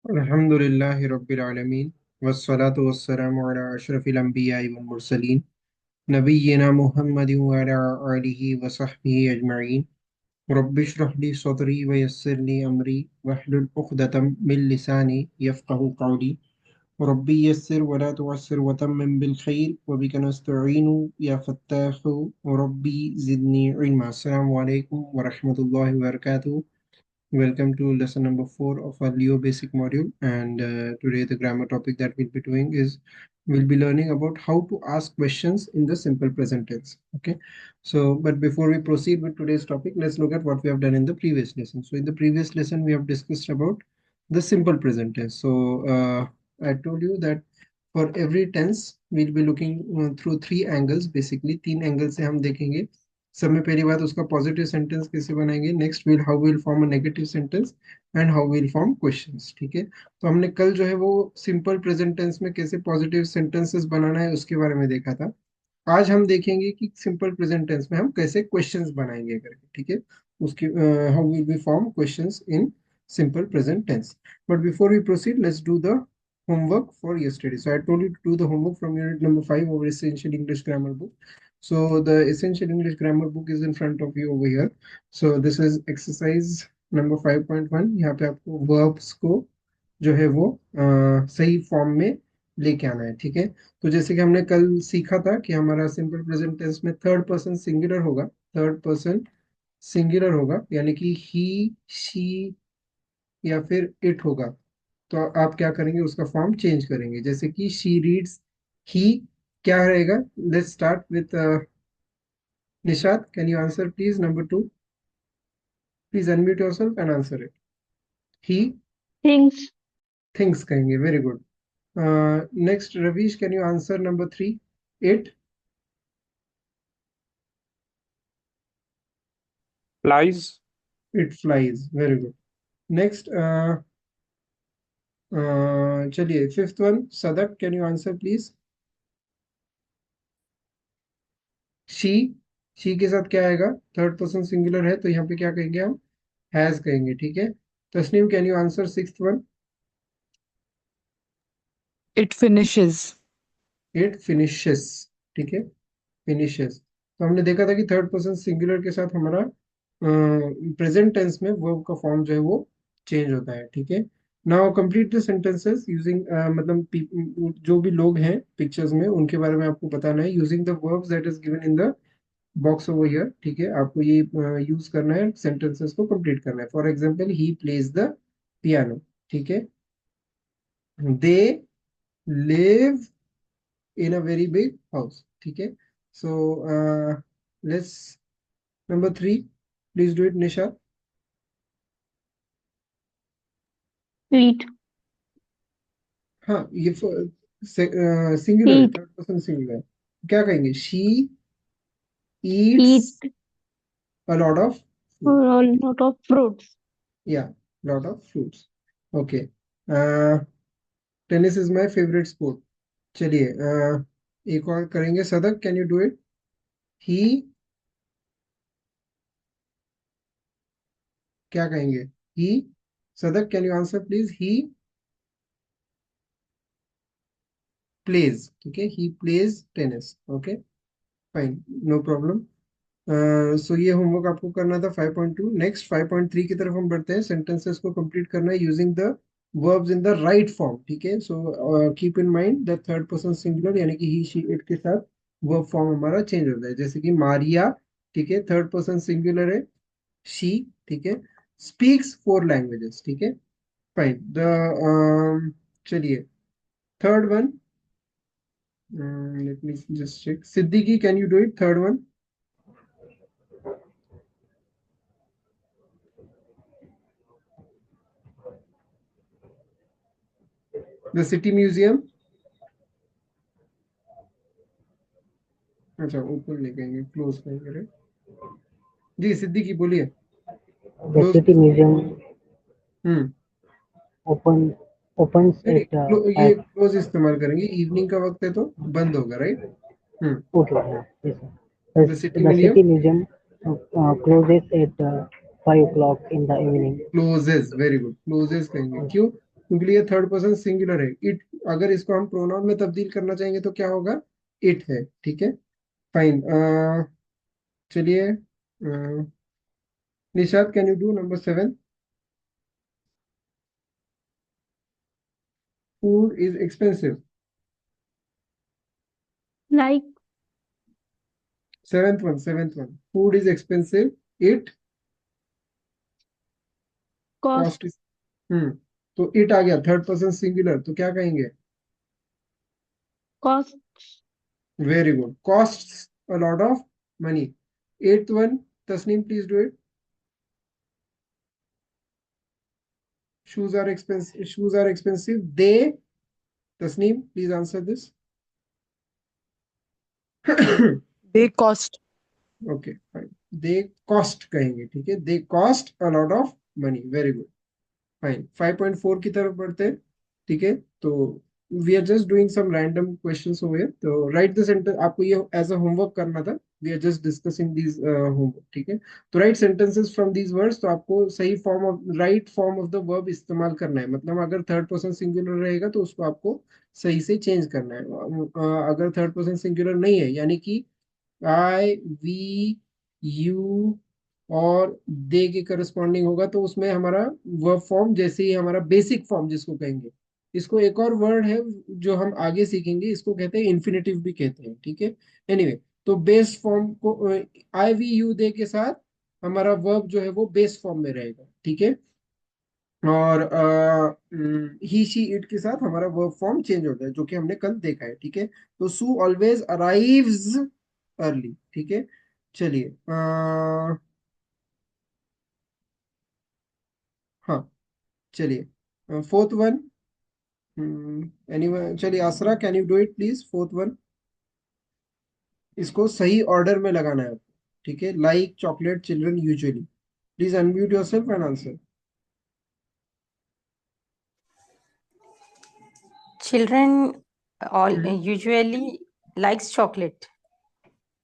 अल्हम्दुलिल्लाहि रब्बिल आलमीन वस्सलातु वस्सलामु अला अशरफिल अंबियाइ वल मुरसलीन नबिय्यिना मुहम्मदिन व अला आलिहि व सहबिहि अजमईन रब्बि इश्रह ली सदरी व यस्सिर ली अमरी वहलुल उक़दतम मिन लिसानी यफ़क़हू क़ौली रब्बी यस्सिर व ला तुअस्सिर व तम्मिम बिल खैर व बिका नस्तईनु या फ़त्ताहु रब्बी ज़िदनी इल्मा। अस्सलामु अलैकुम व रहमतुल्लाहि व बरकातुहू। Welcome to lesson number 4 of our Leo basic module. And today the grammar topic that we'll be doing is we'll be learning about how to ask questions in the simple present tense. Okay. So, but before we proceed with today's topic, let's look at what we have done in the previous lesson. So in the previous lesson, we have discussed about the simple present tense. So I told you that for every tense, we'll be looking through three angles. Basically, तीन angles से हम देखेंगे। सब में पहली बात उसका positive sentence कैसे बनाएंगे, next will how will form a negative sentence and how will form questions. ठीक है, तो हमने कल जो है वो सिंपल प्रेजेंट टेंस में कैसे पॉजिटिव सेंटेंसेस बनाना है उसके बारे में देखा था। आज हम देखेंगे कि सिंपल प्रेजेंट टेंस में हम कैसे क्वेश्चंस बनाएंगे करके। ठीक है, उसकी how will be form questions in simple present tense. But before we proceed, let's do the homework for yesterday. So I told you to do the homework from unit number 5 of Essential English Grammar book. So the Essential English Grammar book is in front of you over here. So this is exercise number 5.1. यहाँ पे आपको verbs को जो है वो सही form में लेके आना है। ठीक है, तो जैसे कि हमने कल सीखा था कि हमारा सिंपल प्रेजेंट टेंस में थर्ड पर्सन सिंगुलर होगा। थर्ड पर्सन सिंगुलर होगा यानी कि ही, शी या फिर इट होगा। तो आप क्या करेंगे, उसका फॉर्म चेंज करेंगे। जैसे कि शी रीड्स, ही क्या रहेगा। Let's start with Nishat, can you answer please number 2। Please unmute yourself and answer it. He Things. Thinks कहेंगे, very good. Next Ravish, can you answer number 3। It Flies. It flies, very good. Next चलिए fifth one, Sadak, can you answer please. She, she के साथ क्या आएगा, third person singular है तो यहाँ पे क्या कहेंगे हम, हैज कहेंगे। ठीक है, Tasneem, can you answer sixth one. It finishes. It finishes. ठीक है, फिनिशेस। तो हमने देखा था कि थर्ड पर्सन सिंगुलर के साथ हमारा प्रेजेंट टेंस में वर्ब का फॉर्म जो है वो चेंज होता है। ठीक है, now complete the sentences using, मतलब जो भी लोग हैं पिक्चर्स में उनके बारे में आपको बताना है using the verbs that is given in the box over here. ठीक है, आपको ये यूज करना है, सेंटेंसेस को कंप्लीट करना है। For example, he plays the piano. ठीक है, they live in a very big house. ठीक है, so let's number 3, please do it Nisha. Eat. हाँ, ये सिंगुलर है, Eat. थर्ड पर्सन सिंगुलर है। क्या कहेंगे, she Eat eats a lot of a food. lot of fruits. या lot of fruits. Okay, tennis is my favourite sport. चलिए एक और करेंगे, Sadak, can you do it. He क्या कहेंगे, he, Sadak, can you answer please. He plays. ठीक है, he plays tennis. Okay, fine, no problem. So ये होमवर्क आपको करना था 5.2। नेक्स्ट 5.3 की तरफ हम बढ़ते हैं। सेंटेंसेस को कंप्लीट करना है using the verbs in the right form. ठीक है, so keep in mind the third person singular यानी कि ही, शी, इट के साथ वर्ब फॉर्म हमारा चेंज होता है। जैसे कि मारिया, ठीक है, थर्ड पर्सन सिंगुलर है, शी। ठीक है, स्पीक्स 4 लैंग्वेजेस। ठीक है, फाइन। द चलिए third one, let me just check. Siddiqui, can you do it, third one. The city museum. अच्छा, ऊपर ले गएंगे, क्लोज करेंगे, right? जी सिद्दीकी बोलिए, The क्लोज। City Museum हम्म, open opens नहीं नहीं, at ये at क्लोज इस्तेमाल करेंगे, इवनिंग का वक्त है तो बंद होगा, right. Hmm, okay, yeah, yes, sir. The city The museum City Museum closes at 5 o'clock in the evening. Closes, very good, closes कहेंगे। क्यों, क्योंकि ये थर्ड पर्सन सिंगुलर है। इट, अगर इसको हम प्रोनाउन में तब्दील करना चाहेंगे तो क्या होगा, इट है। ठीक है, फाइन। चलिए, Nishad, can you do number 7? Food is expensive. Like, seventh one, food is expensive, it cost, cost is. तो इट आ गया थर्ड पर्सन सिंगुलर, तो क्या कहेंगे? cost, very good, costs a lot of money. Eighth one, Tasneem please do it. Shoes are expensive, they, Tasneem please answer this. They cost. Okay fine, they cost कहेंगे। ठीक है, they cost a lot of money, very good, fine. 5.4 की तरफ बढ़ते हैं। ठीक है, तो we are just doing some random questions over here. तो राइट द सेंटेंस, आपको ये एज अ होमवर्क करना था। We are just discussing these homework. ठीक है, तो write sentences from these words. तो आपको सही form of, right form of the verb इस्तेमाल करना है। मतलब अगर थर्ड पर्सन सिंगुलर रहेगा तो उसको आपको सही से चेंज करना है। अगर थर्ड पर्सन सिंगुलर नहीं है, यानी कि आई, वी, यू और दे के करस्पॉन्डिंग होगा, तो उसमें हमारा वर्ब फॉर्म जैसे ही हमारा बेसिक फॉर्म जिसको कहेंगे। इसको एक और वर्ड है जो हम आगे सीखेंगे, इसको कहते हैं इन्फिनेटिव भी कहते हैं। ठीक है, एनीवे, तो बेस फॉर्म को आई, वी, यू, दे के साथ हमारा वर्ब जो है वो बेस फॉर्म में रहेगा। ठीक है, और ही, शी, इट के साथ हमारा वर्ब फॉर्म चेंज होता है, जो कि हमने कल देखा है। ठीक है, तो सू ऑलवेज अराइव्स अर्ली। ठीक है, चलिए, हाँ, चलिए, फोर्थ वन, एनीवन, चलिए Asra, can you do it please, fourth one. इसको सही ऑर्डर में लगाना है आपको। ठीक है, like, chocolate, children, usually. Please unmute yourself and answer. Children all usually likes chocolate.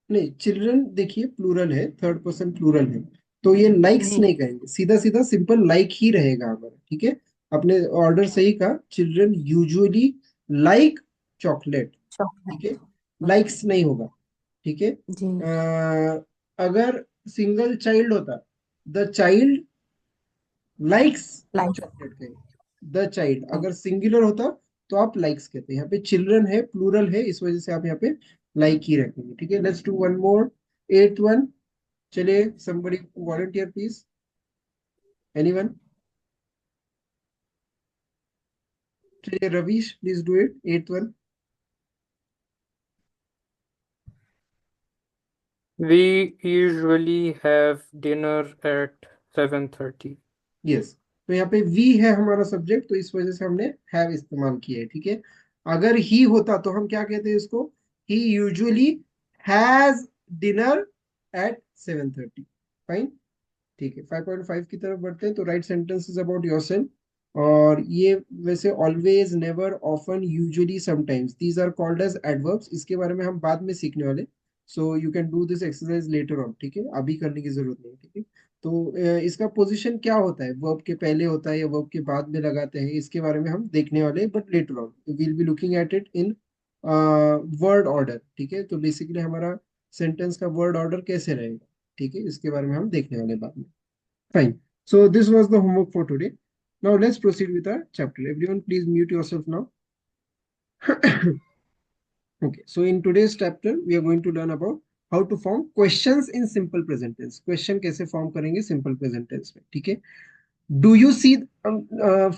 नहीं, चिल्ड्रन देखिए प्लूरल है, थर्ड पर्सन प्लूरल है, तो ये लाइक्स जी नहीं कहेंगे, सीधा सीधा सिंपल लाइक ही रहेगा हमारा। ठीक है, अपने ऑर्डर सही कहा, चिल्ड्रन यूजुअली लाइक चॉकलेट। ठीक है, chocolate. Okay. लाइक्स नहीं होगा। ठीक है, जी अगर सिंगल चाइल्ड होता, the child likes like. Chocolate कहेंगे। द चाइल्ड अगर सिंगुलर होता तो आप लाइक्स कहते हैं। यहाँ पे चिल्ड्रन है, प्लूरल है, इस वजह से आप यहाँ पे लाइक ही रखेंगे। ठीक है, let's do one more, eight one. चलिए, somebody volunteer please, anyone? चलिए, Ravish please do it, eight one. We usually have dinner at 7:30. Yes, तो यहाँ पे वी है हमारा सब्जेक्ट, तो इस वजह से हमने हैव इस्तेमाल किया है। ठीक है, अगर ही होता तो हम क्या कहते हैं इसको, he usually has dinner at 7:30। Fine, ठीक है, 5.5 की तरफ बढ़ते हैं। तो राइट सेंटेंसेस अबाउट योरसेल्फ, और ये वैसे always, never, often, usually, sometimes, these are called as adverbs. इसके बारे में हम बाद में सीखने वाले, so you can do this exercise later on. ठीक है, अभी करने की जरूरत नहीं। ठीक है, तो इसका पोजीशन क्या होता है, वर्ब के पहले होता है या वर्ब के बाद में लगाते हैं, इसके बारे में हम देखने वाले हैं, but later on we'll be looking at it in word order. ठीक है, तो बेसिकली हमारा सेंटेंस का वर्ड ऑर्डर कैसे रहेगा, ठीक है, इसके बारे में हम देखने वाले हैं बाद में। Fine. So this was the homework for today. Now let's proceed with our chapter. Everyone, please mute yourself now. Okay. So in today's chapter, we are going to learn about how to form questions in simple present tense. Question कैसे form करेंगे simple present tense में, ठीक है? Do you see?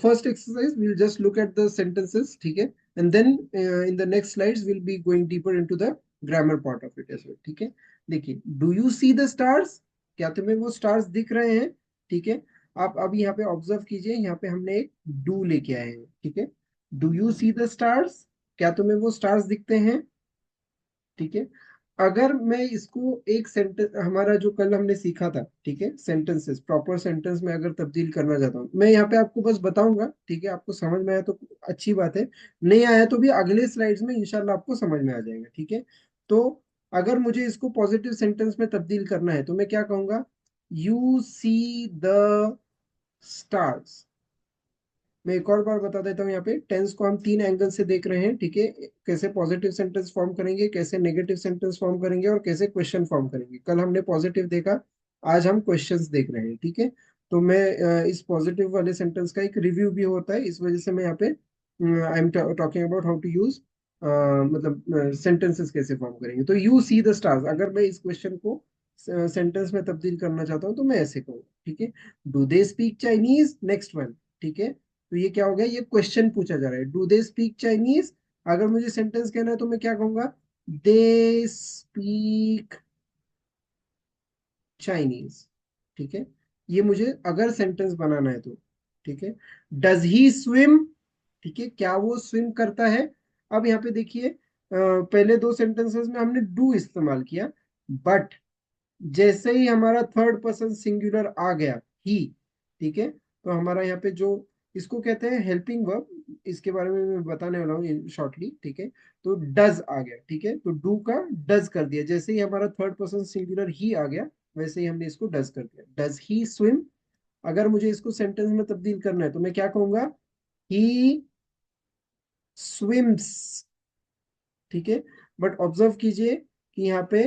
First exercise, we'll just look at the sentences, ठीक है? And then in the next slides, we'll be going deeper into the grammar part of it as well. ठीक है? देखिए, do you see the stars? क्या तुम्हें वो stars दिख रहे हैं? ठीक है, आप अब यहाँ पे ऑब्जर्व कीजिए, यहाँ पे हमने एक डू लेके आए हैं। ठीक है, do you see the stars? क्या तुम्हें वो स्टार्स दिखते हैं? ठीक है, अगर मैं इसको एक सेंटेंस, हमारा जो कल हमने सीखा था, ठीक है, सेंटेंसेस प्रॉपर सेंटेंस में अगर तब्दील करना चाहता हूँ, मैं यहाँ पे आपको बस बताऊंगा। ठीक है, आपको समझ में आया तो अच्छी बात है, नहीं आया तो भी अगले स्लाइड्स में इंशाल्लाह आपको समझ में आ जाएगा। ठीक है, तो अगर मुझे इसको पॉजिटिव सेंटेंस में तब्दील करना है तो मैं क्या कहूंगा, यू सी द स्टार्स। मैं एक और बार बता देता हूँ, यहाँ पे टेंस को हम 3 एंगल से देख रहे हैं, ठीक है। कैसे पॉजिटिव सेंटेंस फॉर्म करेंगे, कैसे नेगेटिव सेंटेंस फॉर्म करेंगे, और कैसे क्वेश्चन फॉर्म करेंगे। कल हमने पॉजिटिव देखा, आज हम क्वेश्चंस देख रहे हैं, ठीक है। तो मैं इस पॉजिटिव वाले सेंटेंस का एक रिव्यू भी होता है, इस वजह से मैं यहाँ पे I am talking about how to use, मतलब सेंटेंसेस कैसे फॉर्म करेंगे। तो यू सी द स्टार्स, अगर मैं इस क्वेश्चन को सेंटेंस में तब्दील करना चाहता हूँ तो मैं ऐसे कहूँ, ठीक है। Do they speak Chinese, next one, ठीक है। तो ये क्या हो गया, ये क्वेश्चन पूछा जा रहा है, डू दे स्पीक चाइनीज। अगर मुझे सेंटेंस कहना है तो मैं क्या कहूंगा, दे स्पीक चाइनीज, ठीक है। ये मुझे अगर सेंटेंस बनाना है तो, ठीक है। डज ही स्विम, ठीक है, क्या वो स्विम करता है। अब यहाँ पे देखिए, पहले दो सेंटेंसेस में हमने डू इस्तेमाल किया, बट जैसे ही हमारा थर्ड पर्सन सिंगुलर आ गया, ही, ठीक है, तो हमारा यहाँ पे जो इसको कहते हैं हेल्पिंग वर्ब, इसके बारे में मैं बताने वाला हूँ शॉर्टली, ठीक है। तो डज आ गया, ठीक है, तो डू का डज कर दिया, जैसे ही हमारा थर्ड पर्सन सिंगुलर ही आ गया वैसे ही हमने इसको डज कर दिया, डज ही स्विम। अगर मुझे इसको सेंटेंस में तब्दील करना है तो मैं क्या कहूंगा, ही स्विम्स, ठीक है। बट ऑब्जर्व कीजिए कि यहाँ पे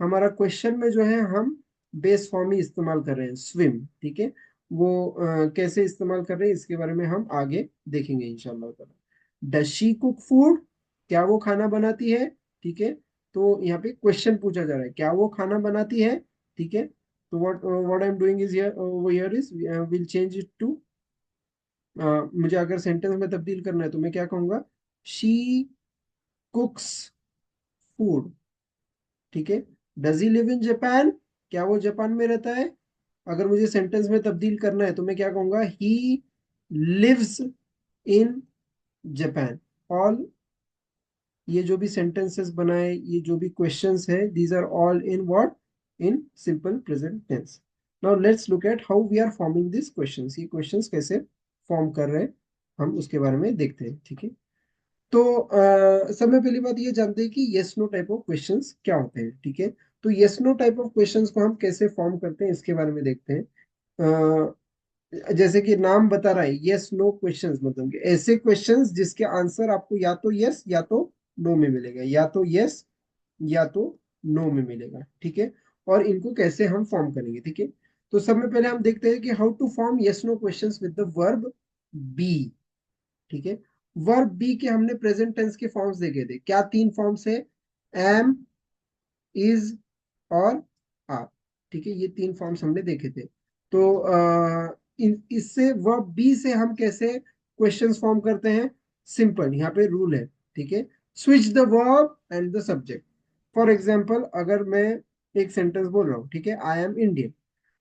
हमारा क्वेश्चन में जो है हम बेस फॉर्म ही इस्तेमाल कर रहे हैं, स्विम, ठीक है। वो कैसे इस्तेमाल कर रहे हैं इसके बारे में हम आगे देखेंगे इंशाल्लाह ताला। डज शी कुक फूड, क्या वो खाना बनाती है, ठीक है। तो यहाँ पे क्वेश्चन पूछा जा रहा है, क्या वो खाना बनाती है, ठीक है। तो what I am doing is here is will change it to, मुझे अगर सेंटेंस में तब्दील करना है तो मैं क्या कहूंगा, शी कुक्स फूड, ठीक है। Does he live in Japan, क्या वो जापान में रहता है। अगर मुझे सेंटेंस में तब्दील करना है तो मैं क्या कहूंगा, he lives in Japan. All, ये जो भी सेंटेंसेस बनाए, ये जो भी क्वेश्चंस है, these are all in what, in simple present tense. Now let's look at how we are forming this questions, ये क्वेश्चंस कैसे फॉर्म कर रहे हैं हम उसके बारे में देखते हैं, ठीक है। तो सबसे पहली बात ये जानते हैं कि yes no type of questions क्या होते हैं, ठीक है। तो yes no type of questions को हम कैसे फॉर्म करते हैं इसके बारे में देखते हैं। जैसे कि नाम बता रहा है, यस नो क्वेश्चंस, मतलब कि ऐसे क्वेश्चंस जिसके आंसर आपको या तो यस या तो नो में मिलेगा, या तो यस या तो नो में मिलेगा, ठीक है। और इनको कैसे हम फॉर्म करेंगे, ठीक है। तो सब में पहले हम देखते हैं कि how to form yes no questions with the verb be, ठीक है। वर्ब बी के हमने प्रेजेंट टेंस के फॉर्म्स देखे थे, क्या 3 फॉर्म्स है, एम, इज और आर, ठीक है। ये 3 फॉर्म्स हमने देखे थे। तो इससे वर्ब बी से हम कैसे क्वेश्चंस फॉर्म करते हैं, सिंपल, यहाँ पे रूल है, ठीक है। Switch the verb and the subject. For example, अगर मैं एक सेंटेंस बोल रहा हूँ, ठीक है, आई एम इंडियन।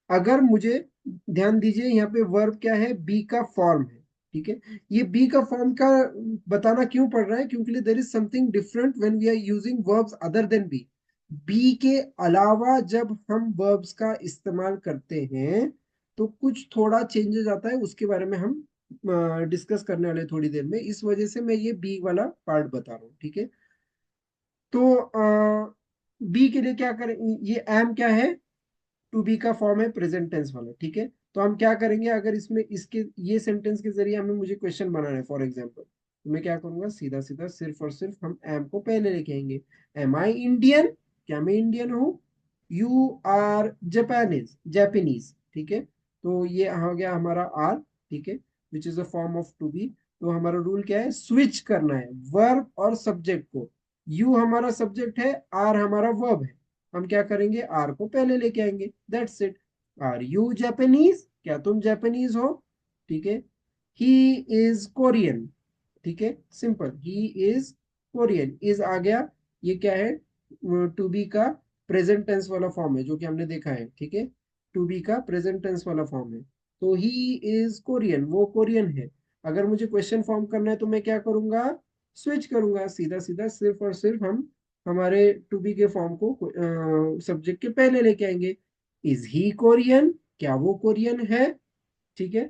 अगर मुझे, ध्यान दीजिए यहाँ पे वर्ब क्या है, बी का फॉर्म है, ठीक है। ये बी का फॉर्म का बताना क्यों पड़ रहा है, क्योंकि there is something different when we are using verbs other than be. Be के अलावा जब हम वर्ब्स का इस्तेमाल करते हैं तो कुछ थोड़ा चेंजेस आता है, उसके बारे में हम डिस्कस करने वाले थोड़ी देर में, इस वजह से मैं ये बी वाला पार्ट बता रहा हूँ, ठीक है। तो बी के लिए क्या करें, ये एम क्या है, टू बी का फॉर्म है प्रेजेंट टेंस वाला, ठीक है। तो हम क्या करेंगे, अगर इसमें इसके ये सेंटेंस के जरिए हमें मुझे क्वेश्चन बनाना है फॉर एग्जांपल, तो मैं क्या करूंगा, सीधा सीधा सिर्फ और सिर्फ हम एम को पहले लेके आएंगे। एम आई इंडियन, क्या मैं इंडियन हूँ। यू आर जापानीज, जापानीज, ठीक है। तो ये हो गया हमारा आर, ठीक है, which is a form of to be. तो हमारा रूल क्या है, स्विच करना है वर्ब और सब्जेक्ट को। यू हमारा सब्जेक्ट है, आर हमारा वर्ब है, हम क्या करेंगे, आर को पहले लेके आएंगे, that's it. Are you Japanese, क्या तुम जापानीज हो, ठीक है। ही इज कोरियन, ठीक है, simple, he is Korean. Is आ गया, ये क्या है, टू बी का प्रेजेंट टेंस वाला फॉर्म है जो कि हमने देखा है, ठीक है। टू बी का प्रेजेंट टेंस वाला फॉर्म है। तो ही इज कोरियन, वो कोरियन है। अगर मुझे क्वेश्चन फॉर्म करना है तो मैं क्या करूंगा, स्विच करूंगा, सीधा सीधा सिर्फ और सिर्फ हम हमारे टू बी के फॉर्म को सब्जेक्ट के पहले लेके आएंगे। इज ही कोरियन, क्या वो कोरियन है, ठीक है।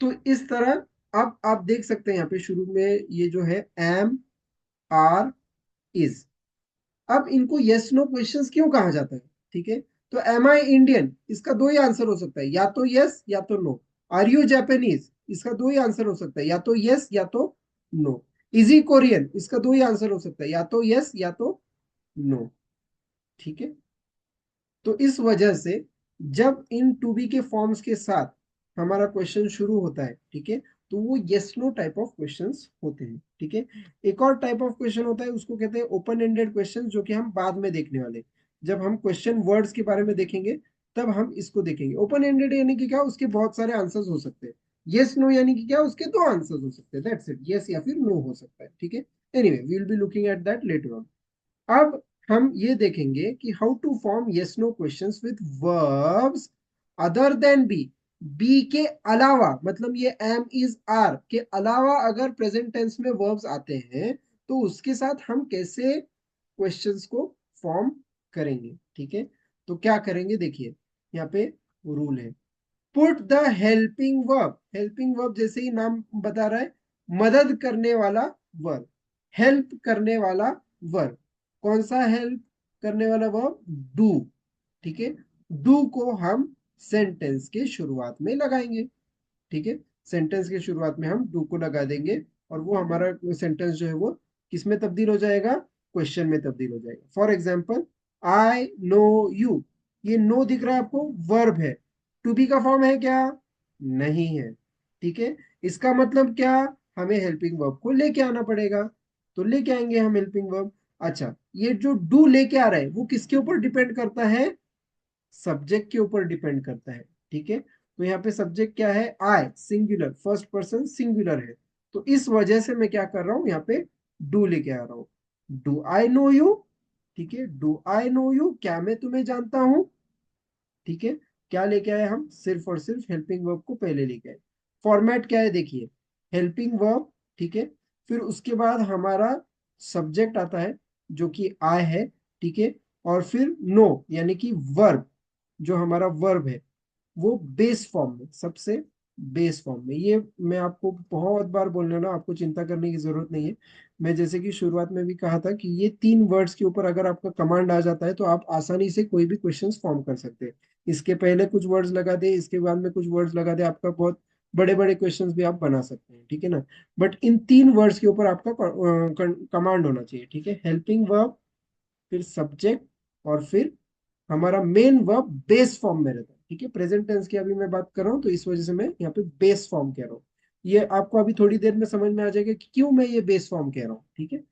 तो इस तरह अब आप देख सकते हैं यहाँ पे शुरू में ये जो है एम, आर, इज। अब इनको यस नो क्वेश्चंस क्यों कहा जाता है, ठीक है। तो एम आई इंडियन, इसका दो ही आंसर हो सकता है, या तो यस या तो नो। आर यू जापानीज, इसका दो ही आंसर हो सकता है, या तो यस या तो नो। इज ही कोरियन, इसका दो ही आंसर हो सकता है, या तो यस या तो नो। ठीक है, तो इस वजह से जब इन टू बी के फॉर्म्स के साथ हमारा क्वेश्चन शुरू होता है, ठीक है, तो वो yes no type of questions होते हैं। ठीक है, एक और टाइप ऑफ क्वेश्चन होता है, उसको कहते हैं ओपन एंडेड क्वेश्चन, जो कि हम बाद में देखने वाले, जब हम क्वेश्चन वर्ड्स के बारे में देखेंगे तब हम इसको देखेंगे। ओपन एंडेड यानी कि क्या, उसके बहुत सारे आंसर्स हो सकते हैं। यस नो यानी कि क्या, उसके दो आंसर्स हो सकते हैं, दैट्स इट, यस या फिर नो हो सकता है। ठीक है, anyway we will be looking at that later on. अब हम ये देखेंगे कि how to form yes no questions with verbs other than be. Be के अलावा, मतलब ये एम इज आर के अलावा अगर प्रेजेंट टेंस में वर्ब्स आते हैं तो उसके साथ हम कैसे क्वेश्चंस को फॉर्म करेंगे। ठीक है, तो क्या करेंगे, देखिए यहाँ पे रूल है, put the helping verb. Helping verb जैसे ही नाम बता रहा है, मदद करने वाला वर्ब, हेल्प करने वाला वर्ब। कौन सा हेल्प करने वाला वर्ब, डू। ठीक है, डू को हम सेंटेंस के शुरुआत में लगाएंगे। ठीक है, सेंटेंस के शुरुआत में हम डू को लगा देंगे और वो हमारा सेंटेंस जो है वो किस में तब्दील हो जाएगा, क्वेश्चन में तब्दील हो जाएगा। For example, I know you, ये नो दिख रहा है आपको, वर्ब है। टू बी का फॉर्म है क्या, नहीं है। ठीक है, इसका मतलब क्या, हमें हेल्पिंग वर्ब को लेके आना पड़ेगा, तो लेके आएंगे हम हेल्पिंग वर्ब। अच्छा, ये जो डू लेके आ रहा है वो किसके ऊपर डिपेंड करता है, सब्जेक्ट के ऊपर डिपेंड करता है। ठीक है, तो यहाँ पे सब्जेक्ट क्या है, आई, सिंगुलर, फर्स्ट पर्सन सिंगुलर है, तो इस वजह से मैं क्या कर रहा हूं, यहाँ पे डू लेके आ रहा हूं। डू आई नो यू, ठीक है, डू आई नो यू, क्या मैं तुम्हें जानता हूं। ठीक है, क्या लेके आए हम, सिर्फ और सिर्फ हेल्पिंग वर्ब को पहले लेके आए। फॉर्मेट क्या है, देखिए, हेल्पिंग वर्ब, ठीक है, फिर उसके बाद हमारा सब्जेक्ट आता है जो कि आई है। ठीक है, और फिर नो यानी कि वर्ब, जो हमारा वर्ब है वो बेस फॉर्म में, सबसे बेस फॉर्म में। ये मैं आपको बहुत बार बोल रहा हूं ना, आपको चिंता करने की जरूरत नहीं है। मैं जैसे कि शुरुआत में भी कहा था कि ये तीन वर्ड्स के ऊपर अगर आपका कमांड आ जाता है तो आप आसानी से कोई भी क्वेश्चंस फॉर्म कर सकते हैं। इसके पहले कुछ वर्ड्स लगा दे, इसके बाद में कुछ वर्ड्स लगा दे, आपका बहुत बड़े बड़े क्वेश्चंस भी आप बना सकते हैं। ठीक है ना, बट इन तीन वर्ड्स के ऊपर आपका कमांड होना चाहिए। ठीक है, हेल्पिंग वर्ब, फिर सब्जेक्ट, और फिर हमारा मेन वर्ब बेस फॉर्म में रहता है। ठीक है, प्रेजेंट टेंस की अभी मैं बात कर रहा हूँ तो इस वजह से मैं यहाँ पे बेस फॉर्म कह रहा हूँ। ये आपको अभी थोड़ी देर में समझ में आ जाएगा कि क्यों मैं ये बेस फॉर्म कह रहा हूँ। ठीक है,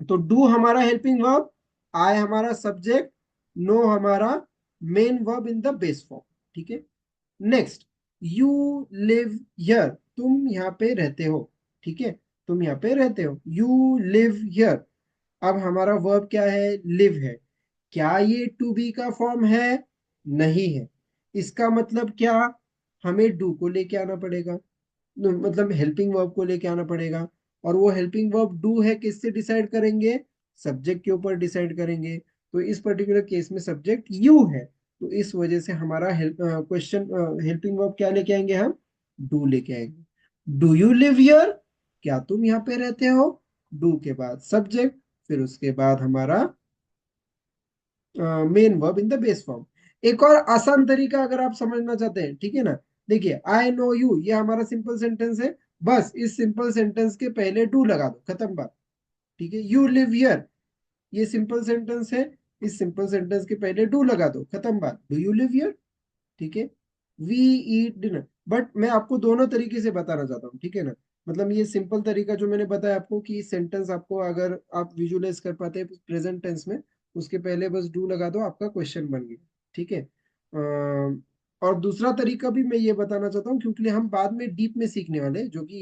तो डू हमारा हेल्पिंग वर्ब, आई हमारा सब्जेक्ट, नो हमारा main verb in the base form. ठीक है, नेक्स्ट, यू लिव हियर, तुम यहाँ पे रहते हो। ठीक है, तुम यहाँ पे रहते हो, यू लिव हियर। अब हमारा वर्ब क्या है, लिव है। क्या ये टू बी का फॉर्म है, नहीं है। इसका मतलब क्या, हमें डू को लेके आना पड़ेगा, मतलब हेल्पिंग वर्ब को लेके आना पड़ेगा। और वो हेल्पिंग वर्ब डू है, किससे डिसाइड करेंगे, सब्जेक्ट के ऊपर डिसाइड करेंगे। तो इस पर्टिकुलर केस में सब्जेक्ट यू है, तो इस वजह से हमारा क्वेश्चन हेल्पिंग वर्ब क्या लेके आएंगे हम, डू लेके आएंगे। डू यू लिव हियर, क्या तुम यहाँ पे रहते हो, डू के बाद सब्जेक्ट, फिर उसके बाद हमारा main verb in the base form. एक और आसान तरीका अगर आप समझना चाहते हैं, ठीक है ना, देखिए, आई नो यू, ये हमारा सिंपल सेंटेंस है, बस इस सिंपल सेंटेंस के पहले डू लगा दो, खत्म बात। ठीक है, यू लिव हियर, ये सिंपल सेंटेंस है, इस सिंपल सेंटेंस के पहले डू लगा दो, खत्म बात, डू यू लिव हियर। ठीक है, वी ईट डिनर। बट मैं आपको दोनों तरीके से बताना चाहता हूँ। ठीक है ना, मतलब ये सिंपल तरीका जो मैंने बताया आपको कि सेंटेंस आपको अगर आप विजुअलाइज कर पाते हैं प्रेजेंट टेंस में, उसके पहले बस डू लगा दो, आपका क्वेश्चन बन गया। ठीक है, और दूसरा तरीका भी मैं ये बताना चाहता हूँ क्योंकि हम बाद में डीप में सीखने वाले हैं, जो कि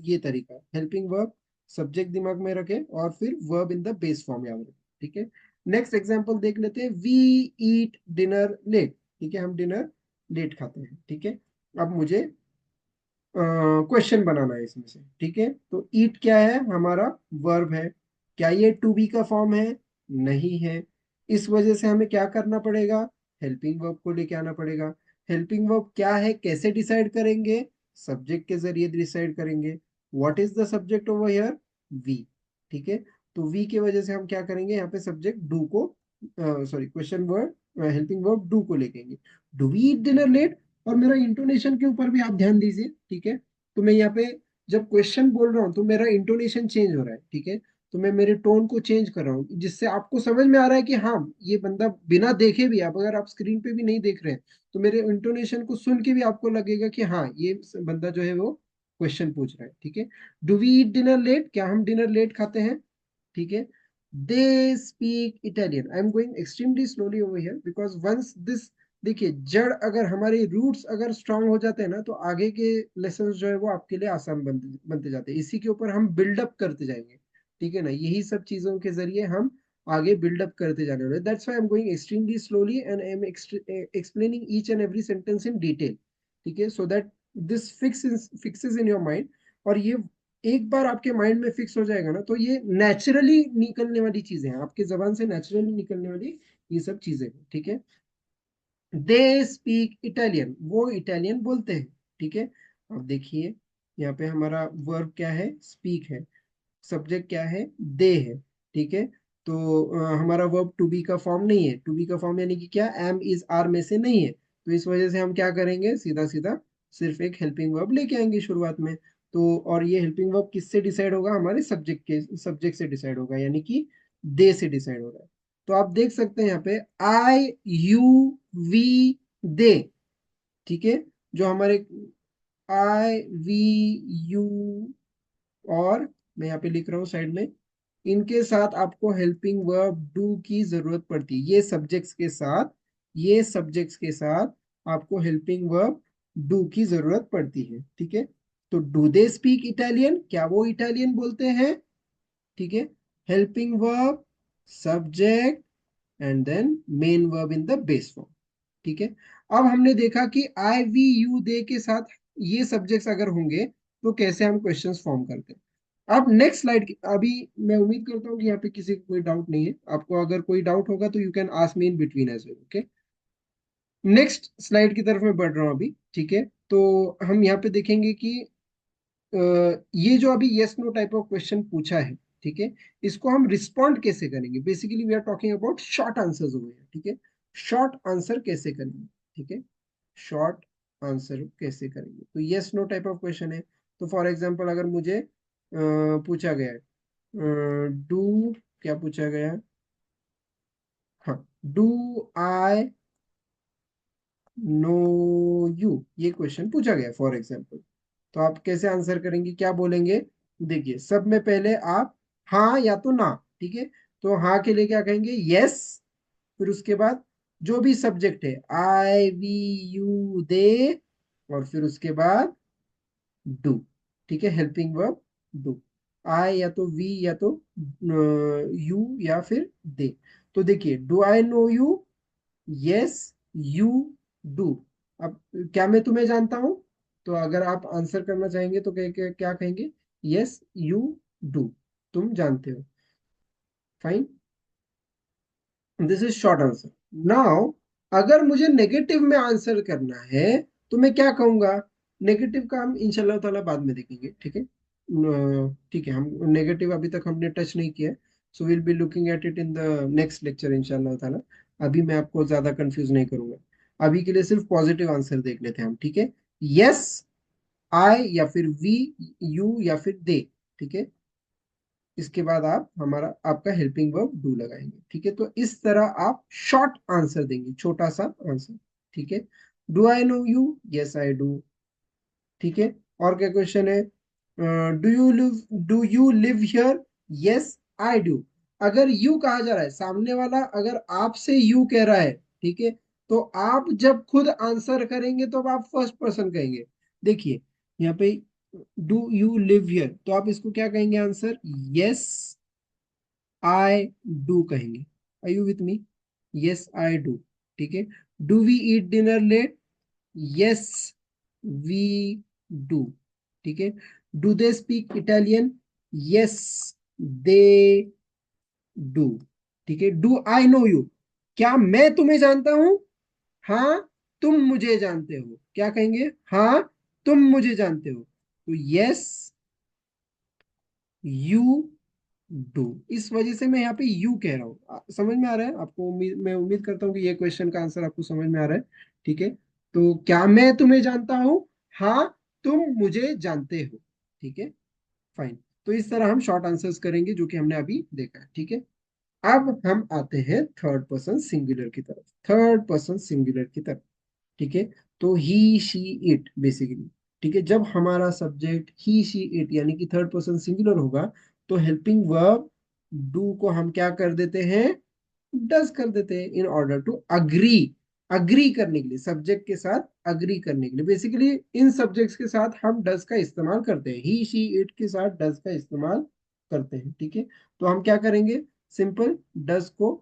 ये तरीका हेल्पिंग वर्ब, सब्जेक्ट दिमाग में रखे और फिर verb in the base form याद रखें। ठीक है, नेक्स्ट एग्जांपल देख लेते हैं, वी ईट डिनर लेट। ठीक है, हम डिनर लेट खाते हैं। ठीक है, अब मुझे क्वेश्चन बनाना है इसमें से। ठीक है, तो ईट क्या है, हमारा वर्ब है। क्या ये टू बी का फॉर्म है, नहीं है। इस वजह से हमें क्या करना पड़ेगा, हेल्पिंग वर्ब को लेके आना पड़ेगा। हेल्पिंग वर्ब क्या है, कैसे डिसाइड करेंगे, सब्जेक्ट के जरिए डिसाइड करेंगे। What is the subject over here, we. ठीक है, तो वी की वजह से हम क्या करेंगे, यहाँ पे सब्जेक्ट डू को, sorry question word helping verb do को लेके, do we eat dinner late, और मेरा इंटोनेशन के ऊपर भी आप ध्यान दीजिए, ठीक है। तो मैं यहाँ पे जब क्वेश्चन बोल रहा हूँ तो मेरा इंटोनेशन चेंज हो रहा है, ठीक है। तो मैं मेरे टोन को चेंज कर रहा हूँ, जिससे आपको समझ में आ रहा है कि हाँ ये बंदा बिना देखे भी, आप अगर आप स्क्रीन पे भी नहीं देख रहे हैं तो मेरे इंटोनेशन को सुन के भी आपको लगेगा कि हाँ ये बंदा जो है वो क्वेश्चन पूछ रहा है, ठीक है। Do we eat dinner late, क्या हम डिनर लेट खाते हैं, ठीक है। They speak Italian, I am going extremely slowly over here because once this, देखिए जड़ अगर हमारे रूट्स अगर स्ट्रांग हो जाते हैं ना तो आगे के लेसन जो है वो आपके लिए आसान बनते बनते जाते हैं। इसी के ऊपर हम बिल्डअप करते जाएंगे, ठीक है ना। यही सब चीजों के जरिए हम आगे बिल्डअप करते जाने वाले। That's why I am going extremely slowly and I am explaining each and every sentence in detail, ठीक है, so that this fixes in your mind. और ये एक बार आपके माइंड में फिक्स हो जाएगा ना तो ये नेचुरली निकलने वाली चीजें हैं, आपके जबान से नेचुरली निकलने वाली ये सब चीजें हैं, ठीक है। दे स्पीक इटालियन, वो इटालियन बोलते हैं, ठीक है। अब देखिए यहाँ पे हमारा वर्ब क्या है, स्पीक है, सब्जेक्ट क्या है, दे है, ठीक है। तो हमारा वर्ब टू बी का फॉर्म नहीं है, टू बी का फॉर्म यानी कि क्या, एम इज आर में से नहीं है। तो इस वजह से हम क्या करेंगे, सीधा सीधा सिर्फ एक हेल्पिंग वर्ब लेके आएंगे शुरुआत में। तो और ये हेल्पिंग वर्ब किससे डिसाइड होगा, हमारे सब्जेक्ट से डिसाइड होगा, यानी कि दे से डिसाइड होगा। तो आप देख सकते हैं यहाँ पे आई यू वी दे, ठीक है। जो हमारे आई वी यू, और मैं यहाँ पे लिख रहा हूँ साइड में, इनके साथ आपको हेल्पिंग वर्ब डू की जरूरत पड़ती है। ये सब्जेक्ट्स के साथ आपको हेल्पिंग वर्ब डू की जरूरत पड़ती है, ठीक है। तो डू दे स्पीक इटालियन, क्या वो इटालियन बोलते हैं, ठीक है। Helping verb, subject and then main verb in the base form, ठीक है। अब हमने देखा कि आई वी यू दे के साथ ये सब्जेक्ट्स अगर होंगे तो कैसे हम क्वेश्चंस फॉर्म करते हैं। अब नेक्स्ट स्लाइड, अभी मैं उम्मीद करता हूँ कि यहाँ पे किसी को कोई डाउट नहीं है। आपको अगर कोई डाउट होगा तो you can ask me in between as well, okay. Next slide की तरफ मैं बढ़ रहा हूँ अभी, ठीक है। तो हम यहाँ पे देखेंगे कि ये जो अभी yes no type of question पूछा है, ठीक है, इसको हम रिस्पॉन्ड कैसे करेंगे। Basically we are talking about short answers हुए हैं, ठीक है। शॉर्ट आंसर कैसे करेंगे, ठीक है, शॉर्ट आंसर कैसे करेंगे। तो yes no type of question है। तो फॉर एग्जांपल अगर मुझे पूछा गया है डू, क्या पूछा गया है, हाँ, डू आई नो यू, ये क्वेश्चन पूछा गया फॉर एग्जांपल। तो आप कैसे आंसर करेंगे, क्या बोलेंगे। देखिए सब में पहले आप हाँ या तो ना, ठीक है। तो हाँ के लिए क्या कहेंगे, यस। फिर उसके बाद जो भी सब्जेक्ट है, आई वी यू दे, और फिर उसके बाद डू, ठीक है, हेल्पिंग वर्ब डू। आई या तो वी या तो यू या फिर दे। तो देखिए do I know you, yes you do. अब क्या मैं तुम्हें जानता हूं, तो अगर आप आंसर करना चाहेंगे तो क्या कहेंगे, यस यू डू, तुम जानते हो, fine. This is short answer. Now अगर मुझे नेगेटिव में आंसर करना है तो मैं क्या कहूंगा। नेगेटिव का हम इंशाल्लाह ताला बाद में देखेंगे, ठीक है। ठीक है, हम नेगेटिव अभी तक हमने टच नहीं किया, so will be looking at it in the next lecture इंशाल्लाह ताला। अभी मैं आपको ज्यादा कंफ्यूज नहीं करूंगा, अभी के लिए सिर्फ पॉजिटिव आंसर देख लेते हैं हम, ठीक है। यस, आई या फिर वी, यू या फिर दे, ठीक है। इसके बाद आप हमारा आपका हेल्पिंग वर्ब डू लगाएंगे, ठीक है। तो इस तरह आप शॉर्ट आंसर देंगे, छोटा सा आंसर, ठीक है। Do I know you, yes I do, ठीक है। और क्या क्वेश्चन है, do you live here, yes I do. अगर यू कहा जा रहा है, सामने वाला अगर आपसे यू कह रहा है, ठीक है, तो आप जब खुद आंसर करेंगे तो अब आप फर्स्ट पर्सन कहेंगे। देखिए यहाँ पे डू यू लिव हियर, तो आप इसको क्या कहेंगे आंसर, यस आई डू कहेंगे। Are you with me, yes I do, ठीक है। Do we eat dinner late, yes we do, ठीक है। Do they speak Italian, yes they do, ठीक है। डू आई नो यू, क्या मैं तुम्हें जानता हूं, हाँ तुम मुझे जानते हो, क्या कहेंगे, हाँ तुम मुझे जानते हो। तो यस यू डू, इस वजह से मैं यहाँ पे यू कह रहा हूँ। समझ में आ रहा है आपको, मैं उम्मीद करता हूँ कि ये क्वेश्चन का आंसर आपको समझ में आ रहा है, ठीक है। तो क्या मैं तुम्हें जानता हूं? हाँ, तुम मुझे जानते हो। ठीक है, फाइन। तो इस तरह हम शॉर्ट आंसर्स करेंगे जो कि हमने अभी देखा है। ठीक है, अब हम आते हैं थर्ड पर्सन सिंगुलर की तरफ। थर्ड पर्सन सिंगुलर की तरफ। ठीक है, तो ही शी इट बेसिकली। ठीक है, जब हमारा सब्जेक्ट ही शी इट यानी कि थर्ड पर्सन सिंगुलर होगा, तो हेल्पिंग वर्ब डू को हम क्या कर देते हैं? डज कर देते हैं, in order to agree. Agree करने के लिए, सब्जेक्ट के साथ अग्री करने के लिए। बेसिकली इन सब्जेक्ट्स के साथ हम डज का इस्तेमाल करते हैं, ही शी इट के साथ डज का इस्तेमाल करते हैं। ठीक है, तो हम क्या करेंगे? सिंपल डज को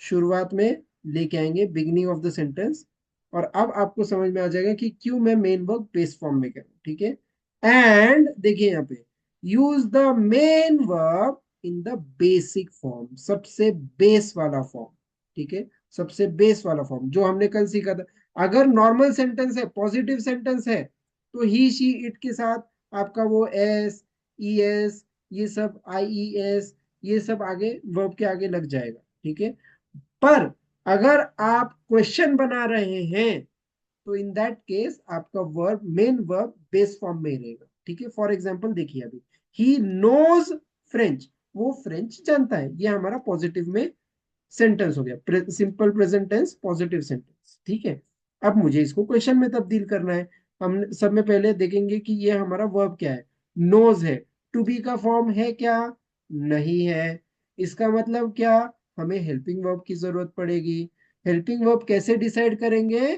शुरुआत में लेके आएंगे, बिगिनिंग ऑफ द सेंटेंस। और अब आपको समझ में आ जाएगा कि क्यों मैं मेन वर्ब बेस फॉर्म में करूँ। ठीक है, एंड देखिए यहाँ पे, use the main verb in the basic form, सबसे बेस वाला फॉर्म। ठीक है, सबसे बेस वाला फॉर्म जो हमने कल सीखा था। अगर नॉर्मल सेंटेंस है, पॉजिटिव सेंटेंस है, तो ही शी इट के साथ आपका वो एस, ई एस, ये सब, आई ई एस, ये सब आगे वर्ब के आगे लग जाएगा। ठीक है, पर अगर आप क्वेश्चन बना रहे हैं, तो इन दैट केस आपका verb, main verb base form में रहेगा। ठीक है, फॉर एग्जांपल देखिए अभी, ही नोज फ्रेंच, वो फ्रेंच जानता है। ये हमारा पॉजिटिव में सेंटेंस हो गया, simple present tense positive sentence. ठीक है, अब मुझे इसको क्वेश्चन में तब्दील करना है। हम सब में पहले देखेंगे कि ये हमारा वर्ब क्या है। नोज है, टू बी का फॉर्म है क्या? नहीं है। इसका मतलब क्या? हमें हेल्पिंग वर्ब की जरूरत पड़ेगी। हेल्पिंग वर्ब कैसे डिसाइड करेंगे?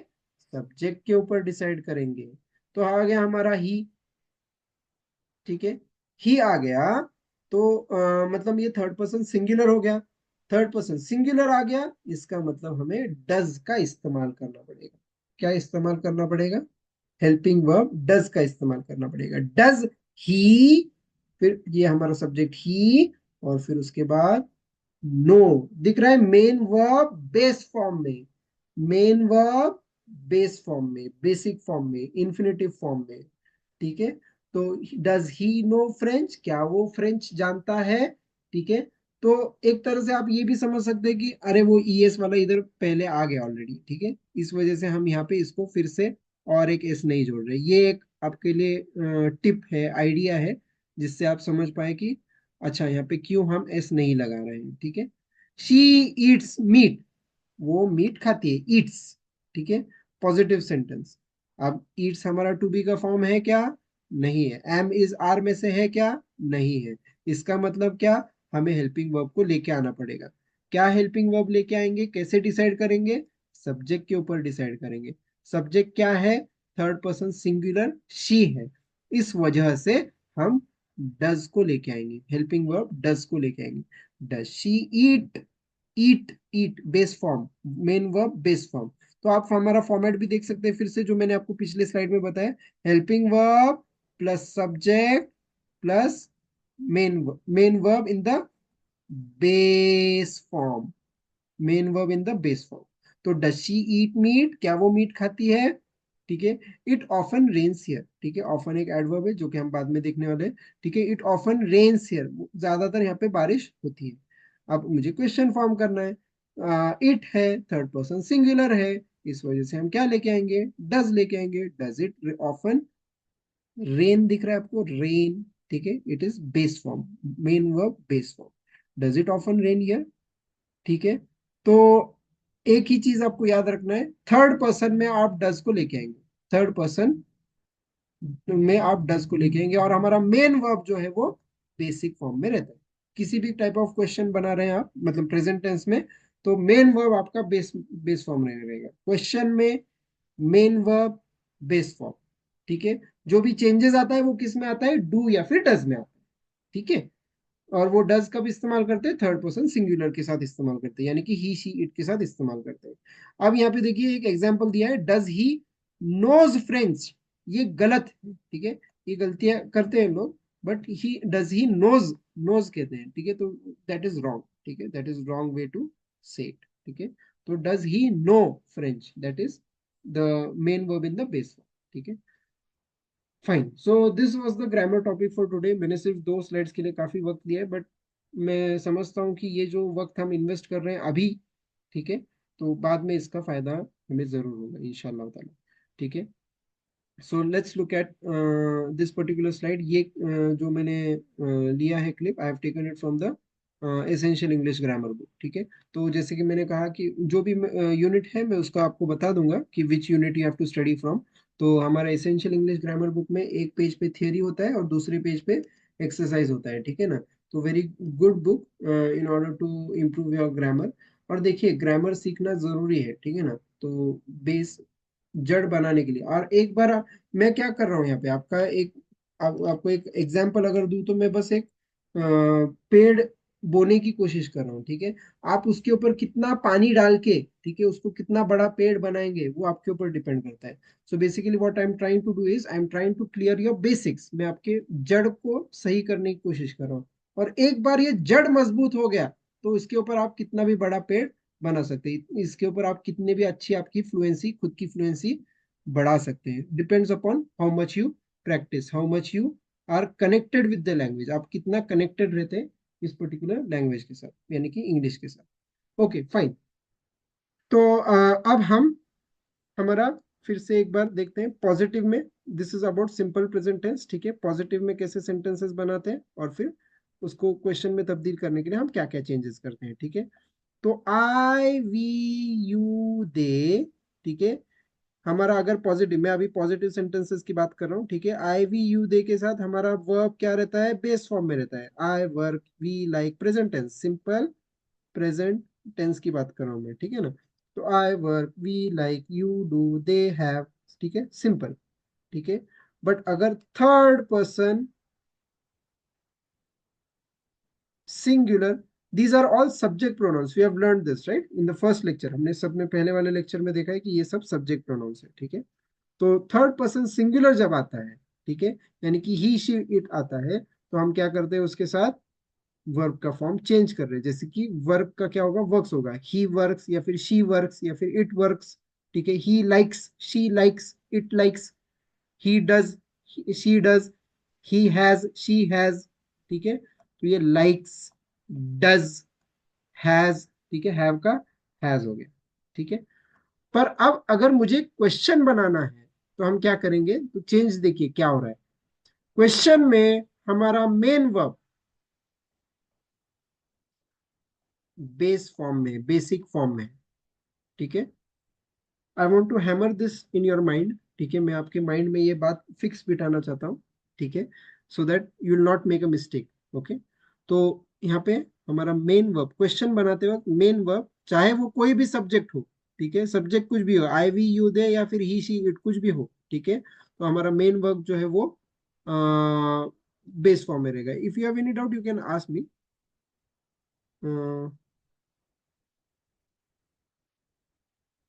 सब्जेक्ट के ऊपर डिसाइड करेंगे। तो आ गया हमारा ही। ठीक है, ही आ गया, तो मतलब ये थर्ड पर्सन सिंगुलर हो गया। थर्ड पर्सन सिंगुलर आ गया, इसका मतलब हमें डज का इस्तेमाल करना पड़ेगा। क्या इस्तेमाल करना पड़ेगा? हेल्पिंग वर्ब डज का इस्तेमाल करना पड़ेगा। डज ही, फिर ये हमारा सब्जेक्ट ही, और फिर उसके बाद नो। दिख रहा है, मेन वर्ब बेस फॉर्म में, मेन वर्ब बेस फॉर्म में, बेसिक फॉर्म में, इंफिनिटिव फॉर्म में। ठीक है, तो डज ही नो फ्रेंच, क्या वो फ्रेंच जानता है? ठीक है, तो एक तरह से आप ये भी समझ सकते हैं कि अरे वो ईएस वाला इधर पहले आ गया ऑलरेडी। ठीक है, इस वजह से हम यहाँ पे इसको फिर से और एक एस नहीं जोड़ रहे। ये एक आपके लिए टिप है, आइडिया है, जिससे आप समझ पाए कि अच्छा यहाँ पे क्यों हम एस नहीं लगा रहे हैं। ठीक है, शी ईट्स मीट, वो मीट खाती है, ईट्स। ठीक है, पॉजिटिव सेंटेंस। अब ईट्स हमारा टू बी का फॉर्म है क्या? नहीं है। एम इज आर में से है क्या? नहीं है। इसका मतलब क्या? हमें हेल्पिंग वर्ब को लेके आना पड़ेगा। क्या हेल्पिंग वर्ब लेके आएंगे? कैसे डिसाइड करेंगे? सब्जेक्ट के ऊपर डिसाइड करेंगे। सब्जेक्ट क्या है? थर्ड पर्सन सिंगुलर शी है। इस वजह से हम डज को लेके आएंगे, हेल्पिंग वर्ब डज को लेके आएंगे। Does she eat, eat, eat base form, main verb base form. तो आप हमारा फॉर्मेट भी देख सकते हैं फिर से, जो मैंने आपको पिछले स्लाइड में बताया। Helping verb plus subject plus main verb in the base form, main verb in the base form. तो डज शी ईट मीट, क्या वो मीट खाती है? ठीक है, इट ऑफन रेन्स हियर। ठीक है, ऑफन एक एडवर्ब है जो कि हम बाद में देखने वाले हैं। ठीक है, इट ऑफन रेन्स हियर, ज्यादातर यहाँ पे बारिश होती है। अब मुझे क्वेश्चन फॉर्म करना है। इट है, थर्ड पर्सन सिंगुलर है, इस वजह से हम क्या लेके आएंगे? डज लेके आएंगे। डज इट ऑफन रेन, दिख रहा है आपको? रेन। ठीक है, it is base form, main verb base form. Does it often rain here? ठीक है, तो एक ही चीज आपको याद रखना है, थर्ड पर्सन में आप डज को लेके आएंगे। थर्ड पर्सन में आप डज को लेके आएंगे, और हमारा मेन वर्ब जो है वो बेसिक फॉर्म में रहता है। किसी भी टाइप ऑफ क्वेश्चन बना रहे हैं आप, मतलब प्रेजेंट टेंस में, तो मेन वर्ब आपका बेस बेस फॉर्म में रहेगा। क्वेश्चन में मेन वर्ब बेस फॉर्म। ठीक है, जो भी चेंजेस आता है वो किस में आता है? डू या फिर डज में आता है। ठीक है, और वो डज कब इस्तेमाल करते हैं? थर्ड पर्सन सिंगुलर के साथ इस्तेमाल करते हैं, यानी कि ही शी इट के साथ इस्तेमाल करते हैं। अब यहाँ पे देखिए एक एग्जांपल दिया है, डज ही नोज फ्रेंच। ये गलत है। ठीक है, ये गलतियां करते हैं लोग, but he does he knows, knows कहते हैं। ठीक है, तो दैट इज रॉन्ग। ठीक है, that is wrong way to say it. ठीक है, तो does he know French, that is the main verb in the base. ठीक है, fine. So this was the grammar topic for today. मैंने सिर्फ 2 slides के लिए काफी वक्त दिया है, बट मैं समझता हूँ कि ये जो वक्त हम इन्वेस्ट कर रहे हैं अभी, ठीक है, तो बाद में इसका फायदा हमें जरूर होगा इंशाल्लाह ताला। ठीक है। So let's look at this particular slide. ये जो मैंने लिया है clip, I have taken it from the essential English grammar book. ठीक है। तो जैसे कि मैंने कहा कि जो भी यूनिट है मैं उसका आपको बता दूंगा कि which unit you have to study from. तो हमारा एसेंशियल इंग्लिश ग्रामर बुक में एक पेज पे थियरी होता है और दूसरे पेज पे एक्सरसाइज होता है। ठीक है ना। तो very good book in order to improve your grammar. और देखिए ग्रामर सीखना जरूरी है। ठीक है ना। तो बेस जड़ बनाने के लिए। और एक बार मैं क्या कर रहा हूँ यहाँ पे आपका एक आपको एक एग्जांपल अगर दूं तो मैं बस एक पेड़ बोने की कोशिश कर रहा हूँ। ठीक है। आप उसके ऊपर कितना पानी डाल के, ठीक है, उसको कितना बड़ा पेड़ बनाएंगे वो आपके ऊपर डिपेंड करता है। So basically what I am trying to do is I am trying to clear your basics. मैं आपके जड़ को सही करने की कोशिश कर रहा हूँ। और एक बार ये जड़ मजबूत हो गया तो इसके ऊपर आप कितना भी बड़ा पेड़ बना सकते हैं। इसके ऊपर आप कितने भी अच्छी आपकी फ्लुएंसी, खुद की फ्लुएंसी बढ़ा सकते हैं। Depends upon how much you practise, how much you are connected with the language. आप कितना कनेक्टेड रहते हैं इस पर्टिकुलर लैंग्वेज के साथ, यानी कि इंग्लिश के साथ। Okay fine. तो अब हम हमारा फिर से एक बार देखते हैं पॉजिटिव में। This is about simple present tense. ठीक है। पॉजिटिव में कैसे सेंटेंसेस बनाते हैं और फिर उसको क्वेश्चन में तब्दील करने के लिए हम क्या क्या चेंजेस करते हैं। ठीक है। तो आई वी यू दे, ठीक है, हमारा अगर पॉजिटिव, मैं अभी पॉजिटिव सेंटेंसेस की बात कर रहा हूँ। ठीक है। आई वी यू दे के साथ हमारा वर्ब क्या रहता है, बेस फॉर्म में रहता है। I work we like, present tense, simple present tense की बात कर रहा हूँ मैं। ठीक है ना। तो I work we like, you do, they have, ठीक है, सिंपल। ठीक है। बट अगर third person singular, these are all subject pronouns. We have learned this right in the first lecture. हमने सब में पहले वाले लेक्चर में देखा है कि ये सब सब्जेक्ट प्रोनाउंस है। ठीक है। तो थर्ड पर्सन सिंगुलर जब आता है, ठीक है, यानी कि ही शी इट आता है, तो हम क्या करते हैं उसके साथ वर्ब का फॉर्म चेंज कर रहे हैं। जैसे कि वर्ब का क्या होगा, वर्क्स होगा, ही वर्क्स या फिर शी वर्क्स या फिर इट वर्क्स। ठीक है। He likes, she likes, it likes, he does, she does, he has, she has. ठीक है। तो ये लाइक्स, डज, हैज, ठीक है, हैव का हैज हो गया। ठीक है। पर अब अगर मुझे क्वेश्चन बनाना है तो हम क्या करेंगे, तो चेंज देखिए क्या हो रहा है। क्वेश्चन में हमारा मेन वर्ब बेस फॉर्म में, बेसिक फॉर्म में। ठीक है। I want to hammer this in your mind. ठीक है। मैं आपके माइंड में ये बात फिक्स बिठाना चाहता हूँ। ठीक है। So that you will not make a mistake. Okay. तो यहाँ पे हमारा मेन वर्ब, क्वेश्चन बनाते वक्त मेन वर्ब, चाहे वो कोई भी सब्जेक्ट हो, ठीक है, सब्जेक्ट कुछ भी हो, आई वी यू दे या फिर ही शी इट, कुछ भी हो। ठीक है। तो हमारा मेन वर्ब जो है वो बेस फॉर्म में रहेगा। If you have any doubt you can ask मी।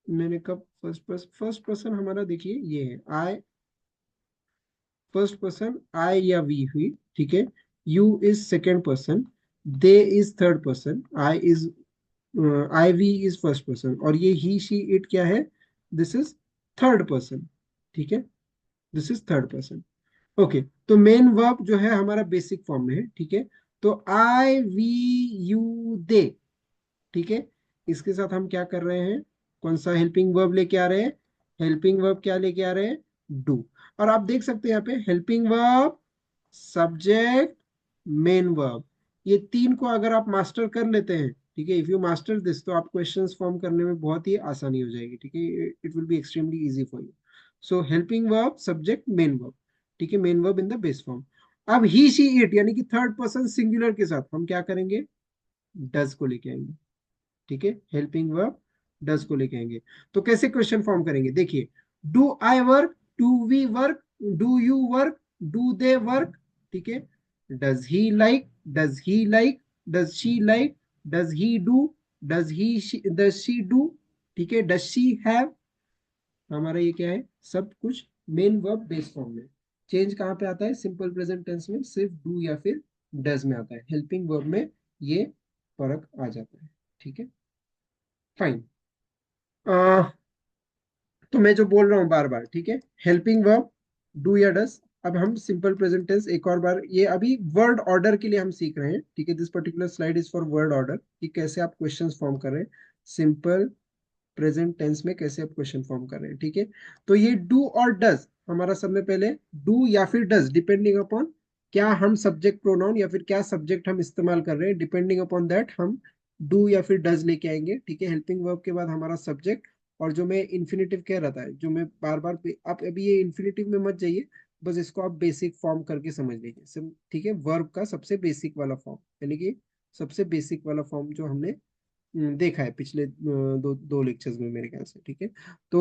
मैंने कब फर्स्ट पर्सन हमारा देखिए ये है आई, फर्स्ट पर्सन आई या वी हुई। ठीक है। You is second person, they is third person, I is, I we is first person, और ये ही शी इट क्या है, दिस इज थर्ड पर्सन। ठीक है। This is third person. Okay. तो मेन वर्ब जो है हमारा बेसिक फॉर्म में है। ठीक है। तो आई वी यू दे, ठीक है, इसके साथ हम क्या कर रहे हैं, कौन सा हेल्पिंग वर्ब लेके आ रहे हैं, हेल्पिंग वर्ब क्या लेके आ रहे हैं, डू। और आप देख सकते हैं यहाँ पे helping verb, subject, main verb, ये तीन को अगर आप मास्टर कर लेते हैं, ठीक है, इफ यू मास्टर दिस, तो आप क्वेश्चंस फॉर्म करने में बहुत ही आसानी हो जाएगी। ठीक है। It will be extremely easy for you. So helping verb, subject, main verb. ठीक है। Main verb in the base form. अब ही शी इट यानी कि थर्ड पर्सन सिंगुलर के साथ हम क्या करेंगे, डज को लेके आएंगे। ठीक है। हेल्पिंग वर्ब डज को लेके आएंगे। तो कैसे क्वेश्चन फॉर्म करेंगे, देखिए, do I work, do we work, do you work, do they work. ठीक है। Does he like, does he like, does she like, does he do, does she do. ठीक है। Does she have. हमारा ये क्या है, सब कुछ मेन वर्ब बेस फॉर्म में। चेंज कहाँ पे आता है, सिंपल प्रेजेंट टेंस में सिर्फ डू या फिर डज में आता है। हेल्पिंग वर्ब में ये फर्क आ जाता है। ठीक है। फाइन। तो मैं जो बोल रहा हूँ बार बार, ठीक है, हेल्पिंग वर्ब डू या डस। अब हम सिंपल प्रेजेंट टेंस एक और बार, ये अभी वर्ड ऑर्डर के लिए हम सीख रहे हैं। ठीक है। This particular slide is for word order, कि कैसे आप क्वेश्चंस फॉर्म कर रहे हैं। सिंपल प्रेजेंट टेंस में कैसे आप क्वेश्चन फॉर्म कर रहे हैं, ठीक है। तो ये डू और डज हमारा सब में पहले डू या फिर डज, डिपेंडिंग अपॉन क्या हम सब्जेक्ट प्रोनाउन या फिर क्या सब्जेक्ट हम इस्तेमाल कर रहे हैं, डिपेंडिंग अपॉन दैट हम डू या फिर डज लेके आएंगे, ठीक है। हेल्पिंग वर्ब के बाद हमारा सब्जेक्ट, और जो मैं इन्फिनेटिव कह रहा था, जो मैं बार बार, आप अभी ये इन्फिनेटिव में मत जाइए, बस इसको आप बेसिक फॉर्म करके समझ लीजिए सब, ठीक है। वर्ब का सबसे बेसिक वाला फॉर्म, यानी कि सबसे बेसिक वाला फॉर्म जो हमने देखा है पिछले दो लेक्चर्स में मेरे ख्याल से, ठीक है। तो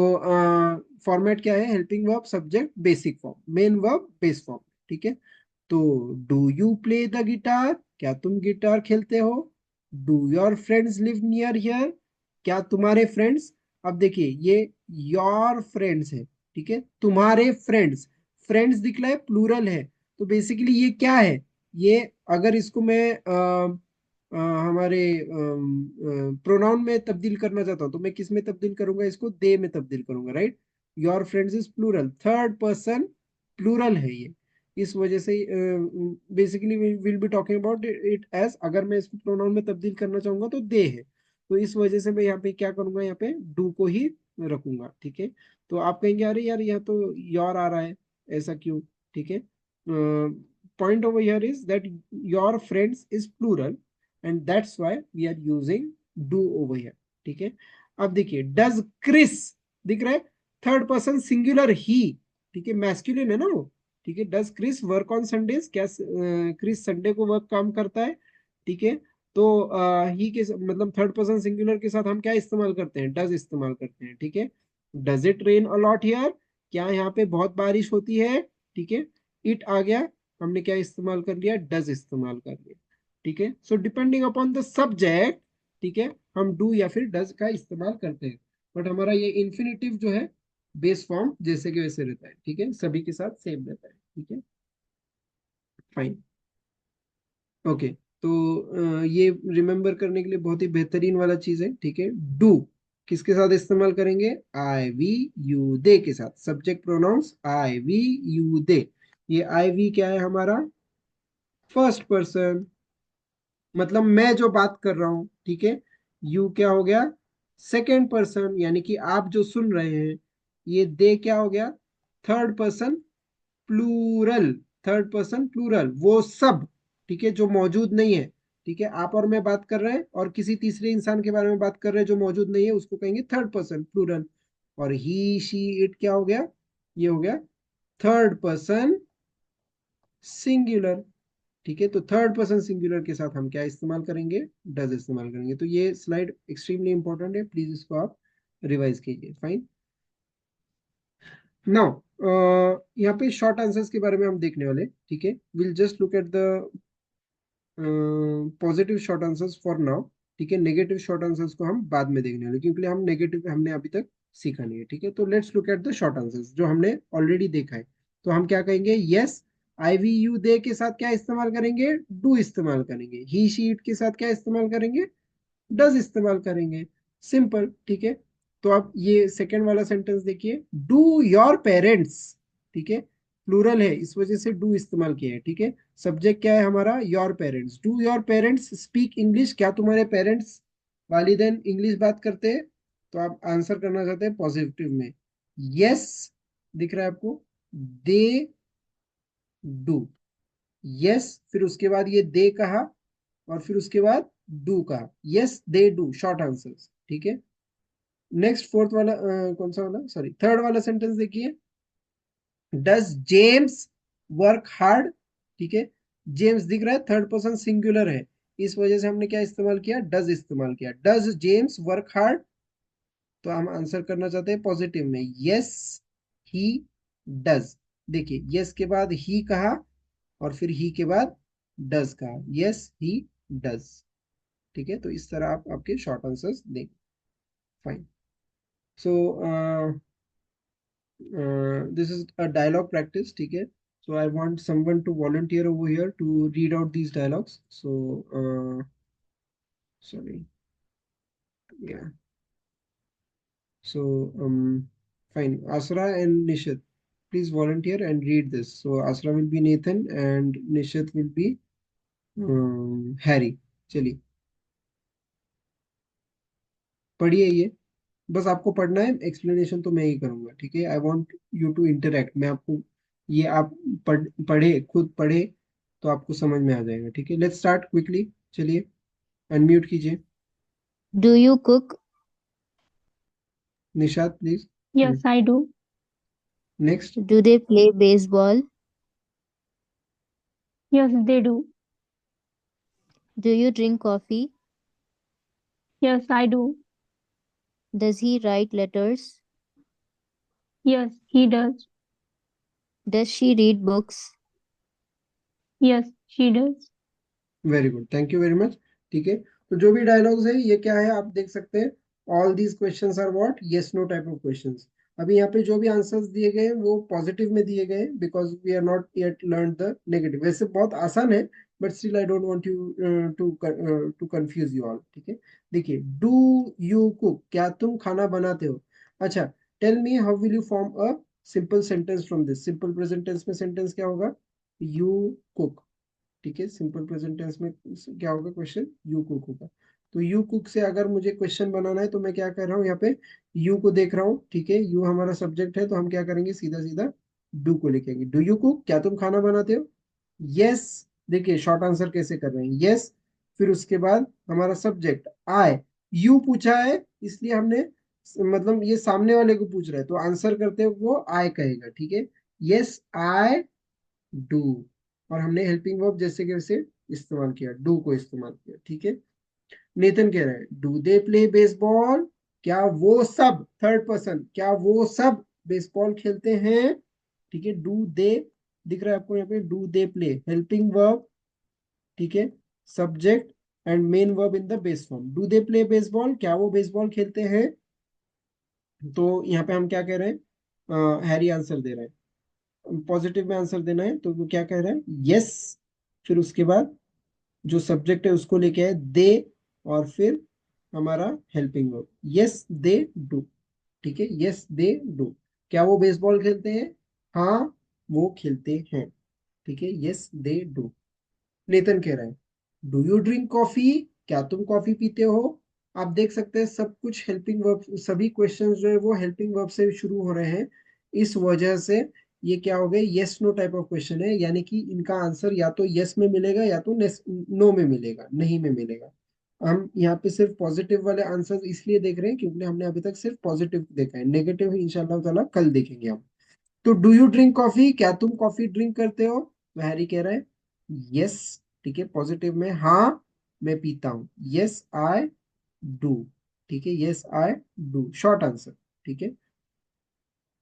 फॉर्मेट क्या है, helping verb subject basic form, main verb base form, ठीक है। तो do you play the guitar, क्या तुम गिटार खेलते हो। Do your friends live near here, क्या तुम्हारे फ्रेंड्स, अब देखिए ये योर फ्रेंड्स है, ठीक है, तुम्हारे फ्रेंड्स, फ्रेंड्स दिख रहा है प्लूरल है, तो बेसिकली ये क्या है, ये अगर इसको मैं हमारे प्रोनाउन में तब्दील करना चाहता हूँ तो मैं किस में तब्दील करूंगा, इसको दे में तब्दील करूंगा, right. Your friends is plural, third person plural है ये, इस वजह से basically will be talking about it as, अगर मैं इसको प्रोनाउन में तब्दील करना चाहूंगा तो दे है, तो इस वजह से मैं यहाँ पे क्या करूंगा, यहाँ पे डू को ही रखूंगा, ठीक है। तो आप कहेंगे अरे यार यहाँ तो योर आ रहा है, ऐसा क्यों, ठीक है। Point over here is that your friends is plural and that's why we are using do over here, ठीक है। अब देखिए डज क्रिस दिख रहा है, थर्ड पर्सन सिंगुलर ही, ठीक है, मैस्कुलिन है ना वो, ठीक है। Does Chris work on Sundays, क्या क्रिस संडे को वर्क काम करता है, ठीक है। तो ही के मतलब थर्ड पर्सन सिंगुलर के साथ हम क्या इस्तेमाल करते हैं, डज इस्तेमाल करते हैं, ठीक है। Does it rain a lot here, क्या यहाँ पे बहुत बारिश होती है, ठीक है। इट आ गया, हमने क्या इस्तेमाल कर लिया, डज इस्तेमाल कर लिया, ठीक है। So depending upon the subject, ठीक है, हम डू या फिर डज का इस्तेमाल करते हैं, बट हमारा ये इन्फिनेटिव जो है बेस फॉर्म जैसे कि वैसे रहता है, ठीक है, सभी के साथ सेम रहता है, ठीक है, फाइन, ओके। तो ये रिमेंबर करने के लिए बहुत ही बेहतरीन वाला चीज है, ठीक है। डू किसके साथ इस्तेमाल करेंगे, आई वी यू दे के साथ, subject pronouns I we you they, ये आई वी क्या है हमारा, फर्स्ट पर्सन, मतलब मैं जो बात कर रहा हूं, ठीक है। यू क्या हो गया, सेकेंड पर्सन, यानी कि आप जो सुन रहे हैं, ये दे क्या हो गया, third person plural, third person plural, वो सब, ठीक है, जो मौजूद नहीं है, ठीक है। आप और मैं बात कर रहे हैं और किसी तीसरे इंसान के बारे में बात कर रहे हैं जो मौजूद नहीं है, उसको कहेंगे थर्ड पर्सन प्लूरल। और ही शी इट क्या हो गया, ये हो गया थर्ड पर्सन सिंगुलर, ठीक है। तो थर्ड पर्सन सिंगुलर के साथ हम क्या इस्तेमाल करेंगे, डज इस्तेमाल करेंगे। तो ये स्लाइड एक्सट्रीमली इंपॉर्टेंट है, प्लीज इसको आप रिवाइज कीजिए, फाइन। नाउ यहाँ पे शॉर्ट आंसर्स के बारे में हम देखने वाले, ठीक है। Will just look at the positive short answers for now, ठीक है। नेगेटिव शॉर्ट आंसर्स को हम बाद में देखने वाले, क्योंकि हम नेगेटिव हमने अभी तक सीखा नहीं है, ठीक है। तो let's look at the short answers जो हमने ऑलरेडी देखा है। तो हम क्या कहेंगे, yes I we you they के साथ क्या इस्तेमाल करेंगे, डू इस्तेमाल करेंगे। ही शी इट के साथ क्या इस्तेमाल करेंगे, डज इस्तेमाल करेंगे, सिंपल, ठीक है। तो आप ये सेकंड वाला सेंटेंस देखिए, डू योर पेरेंट्स, ठीक है, प्लूरल है, इस वजह से डू इस्तेमाल किया है, ठीक है। सब्जेक्ट क्या है हमारा, your parents, do your parents speak English, क्या तुम्हारे पेरेंट्स वालिदैन इंग्लिश बात करते हैं, तो आप आंसर करना चाहते हैं पॉजिटिव में, यस दिख रहा है आपको, दे डू, यस, फिर उसके बाद ये दे कहा और फिर उसके बाद डू कहा, yes they do, short answers, ठीक है। नेक्स्ट फोर्थ वाला कौन सा वाला, सॉरी थर्ड वाला सेंटेंस देखिए, डज जेम्स वर्क हार्ड, ठीक है। जेम्स दिख रहा है, थर्ड पर्सन सिंगुलर है, इस वजह से हमने क्या इस्तेमाल किया, डज इस्तेमाल किया, डज जेम्स वर्क हार्ड। तो हम आंसर करना चाहते हैं पॉजिटिव में, यस ही डज, देखिए यस के बाद ही कहा और फिर ही के बाद डज कहा, यस ही डज, ठीक है। तो इस तरह आप आपके शॉर्ट आंसर्स दें, fine. So this is a dialogue practice, ठीक है। So I want someone to volunteer over here to read out these dialogues. So sorry, yeah. So fine. Asra and Nishit, please volunteer and read this. So Asra will be Nathan and Nishit will be Harry. चलिए पढ़िए ये। बस आपको पढ़ना है, explanation तो मैं ही करूंगा, ठीक है। I want you to interact, मैं आपको ये आप पढ़े, खुद पढ़े तो आपको समझ में आ जाएगा, ठीक है। Let's start quickly. चलिए अनम्यूट कीजिए। Do you cook? Nishat please. Yes, I do. Next. Do they play baseball? Yes, they do. Do you drink coffee? Yes, I do. Does he write letters? Yes, he does. Does she read books? Yes, she does. Very good, thank you very much. ठीक है, तो जो भी dialogues है ये क्या है आप देख सकते हैं। All these questions are what, yes no type of questions. अभी यहाँ पे जो भी आंसर्स दिए गए हैं वो पॉजिटिव में दिए गए हैं, because we are not yet learn the negative. वैसे बहुत आसान है, but still I don't want you to confuse you all, ठीक है। देखिए, डू यू कुक, क्या तुम खाना बनाते हो। अच्छा, tell me how will you form a simple sentence from this. Simple present tense में सेंटेंस क्या होगा, यू कुक, ठीक है। सिंपल प्रेजेंट टेंस में क्या होगा, क्वेश्चन यू कुक होगा। तो यू कुक से अगर मुझे क्वेश्चन बनाना है तो मैं क्या कर रहा हूँ, यहाँ पे यू को देख रहा हूँ, ठीक है। यू हमारा सब्जेक्ट है, तो हम क्या करेंगे, सीधा सीधा डू को लिखेंगे। डू यू कुक, क्या तुम खाना बनाते हो। यस, देखिए शॉर्ट आंसर कैसे कर रहे हैं, यस। फिर उसके बाद हमारा सब्जेक्ट आई, यू पूछा है इसलिए हमने, मतलब ये सामने वाले को पूछ रहा है तो आंसर करते हुए वो आई कहेगा, ठीक है। यस आई डू, और हमने हेल्पिंग वर्ब जैसे कि वैसे इस्तेमाल किया, डू को इस्तेमाल किया, ठीक है। नेतन कह रहा है, डू दे प्ले बेसबॉल, क्या वो सब, थर्ड पर्सन, क्या वो सब बेसबॉल खेलते हैं, ठीक है। डू दे दिख रहा है आपको यहाँ पे, do they play, helping verb, ठीक है, subject and main verb in the base form. Do they play baseball, क्या वो बेसबॉल खेलते हैं। तो यहाँ पे हम क्या कह रहे हैं, हैरी आंसर दे रहा है, पॉजिटिव में आंसर देना है, तो वो क्या कह रहा है, यस। फिर उसके बाद जो सब्जेक्ट है उसको लेके आए दे, और फिर हमारा helping verb, yes they do, ठीक है। यस दे डू, क्या वो बेसबॉल खेलते हैं, हाँ वो खेलते हैं, ठीक है। Yes they do. नेतन कह रहा है, डू यू ड्रिंक कॉफी, क्या तुम कॉफी पीते हो। आप देख सकते हैं सब कुछ हेल्पिंग वर्ब, सभी क्वेश्चंस जो है वो हेल्पिंग वर्ब से शुरू हो रहे हैं। इस वजह से ये क्या हो गए, yes no type of question है, यानी कि इनका आंसर या तो यस में मिलेगा या तो नो में मिलेगा, नहीं में मिलेगा। हम यहाँ पे सिर्फ पॉजिटिव वाले आंसर इसलिए देख रहे हैं क्योंकि हमने अभी तक सिर्फ पॉजिटिव देखा है, नेगेटिव इंशाल्लाह ताला कल देखेंगे हम। तो डू यू ड्रिंक कॉफी, क्या तुम कॉफी ड्रिंक करते हो, तो हैरी कह रहा है यस, ठीक है। पॉजिटिव में, हाँ मैं पीता हूँ, यस आई डू, ठीक है। Yes I do, short answer, ठीक है।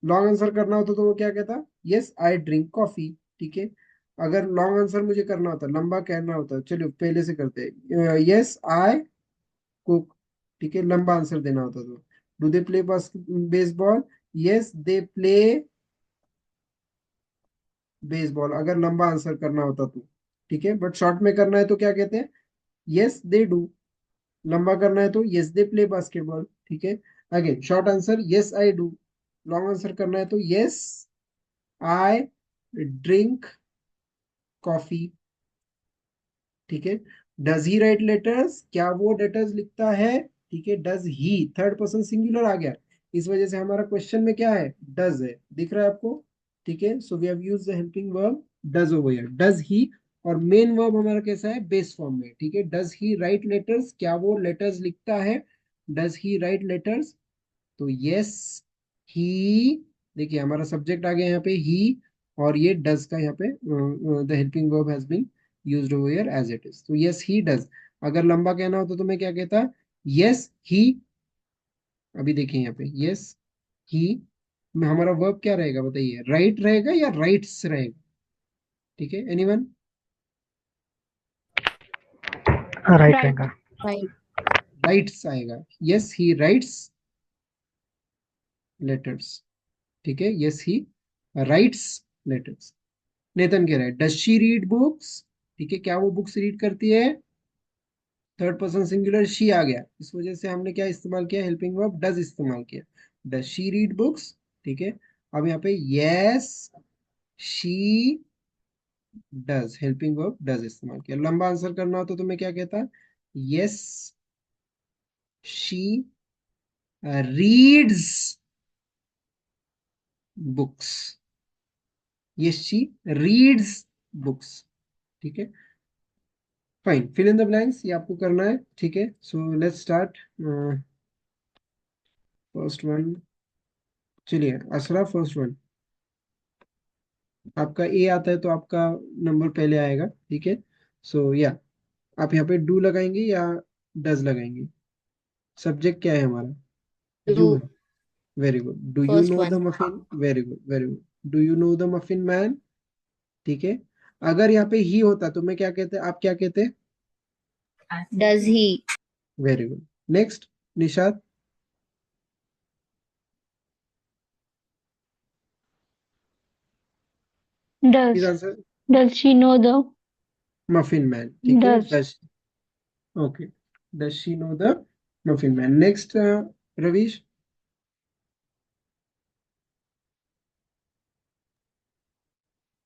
लॉन्ग आंसर करना होता तो वो क्या कहता, यस आई ड्रिंक कॉफी, ठीक है। अगर लॉन्ग आंसर मुझे करना होता, लंबा कहना होता, चलिए पहले से करते हैं, यस आई कुक, ठीक है। लंबा आंसर देना होता तो do they play baseball, yes they play baseball, अगर लंबा आंसर करना होता तो, ठीक है। बट शॉर्ट में करना है तो क्या कहते हैं, यस दे डू। लंबा करना है तो यस दे प्ले बास्केटबॉल, ठीक है। Again short answer yes I do, long answer करना है तो यस आई ड्रिंक कॉफी, ठीक है। डज ही राइट लेटर्स, क्या वो लेटर्स लिखता है, ठीक है। Does he, third person singular आ गया, इस वजह से हमारा क्वेश्चन में क्या है, डज है, दिख रहा है आपको, ठीक है। So we have used the helping verb does over here, does he. और मेन वर्ब हमारा कैसा है, बेस फॉर्म में, ठीक है। डज ही राइट लेटर्स, क्या वो लेटर्स लिखता है, डज ही राइट लेटर्स, तो यस ही। देखिए हमारा सब्जेक्ट आ गया यहाँ पे ही, और ये डज का यहाँ पे the helping verb has been used over here as it is, तो यस ही डज। अगर लंबा कहना होता तो मैं क्या कहता, यस ही। अभी देखिए यहाँ पे यस ही में हमारा वर्ब क्या रहेगा बताइए, राइट रहेगा या राइट्स रहेगा, ठीक है। Anyone, write Right. रहेगा। Right. राइट्स आएगा, यस ही राइट्स लेटर्स, ठीक है। Yes he writes letters. Netan कह रहा है, डज शी रीड बुक्स, ठीक है, क्या वो बुक्स रीड करती है। थर्ड पर्सन सिंगुलर शी आ गया, इस वजह से हमने क्या इस्तेमाल किया, हेल्पिंग वर्ब डज इस्तेमाल किया, डज शी रीड बुक्स, ठीक है। अब यहाँ पे yes she does, helping verb does इस्तेमाल किया। लंबा आंसर करना होता तो मैं क्या कहता, yes she reads books. Yes she reads books. ठीक है, fine. Fill in the blanks, ये आपको करना है। ठीक है, so let's start. First one, चलिए असरा, फर्स्ट वन। आपका ए आता है तो आपका नंबर पहले आएगा। ठीक है, सो या आप यहाँ पे डू लगाएंगे या डज लगाएंगे? सब्जेक्ट क्या है हमारा? You Do. है। Very good. Do you First know the one. Muffin? Very good, very good. Do you know the muffin man? ठीक है, अगर यहाँ पे ही होता तो मैं क्या कहते, आप क्या कहते? Does he? Very good. Next, Nishad. Please Does. Answer. Does she know the? Muffin man, ठीक है, Does. Does. Okay, does she know the muffin man. Next, Ravish.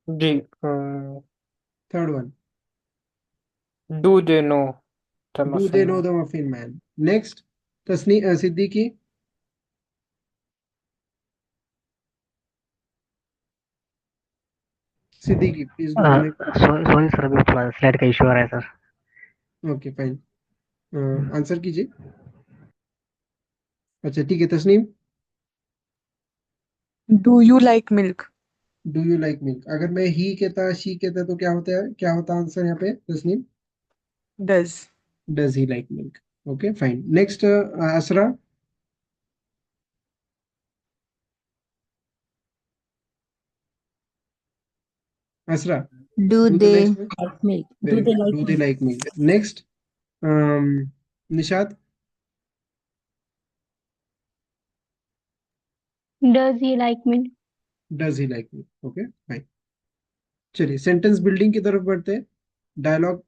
जी, third one, do they know the do they muffin know man? The muffin man. Next, Tasni Siddiqui. Siddiqui, please do the next. Sorry sir, अभी थोड़ा slide का issue आ रहा है sir. Okay, fine. Answer कीजिए। अच्छा ठीक है, Tasneem. Do you like milk? Do you like milk, अगर मैं ही कहता, शी कहता तो क्या होता है, क्या होता आंसर यहाँ पे Tasneem? Does. Does he like milk. Okay, fine. Next, Asra. Asra, Do do the they next one. like milk? Do very they good, like do they milk? Like milk. Next, Nishad. Does he like me? Does he like milk. Okay, fine. चलिए sentence building की तरफ बढ़ते हैं। Dialogue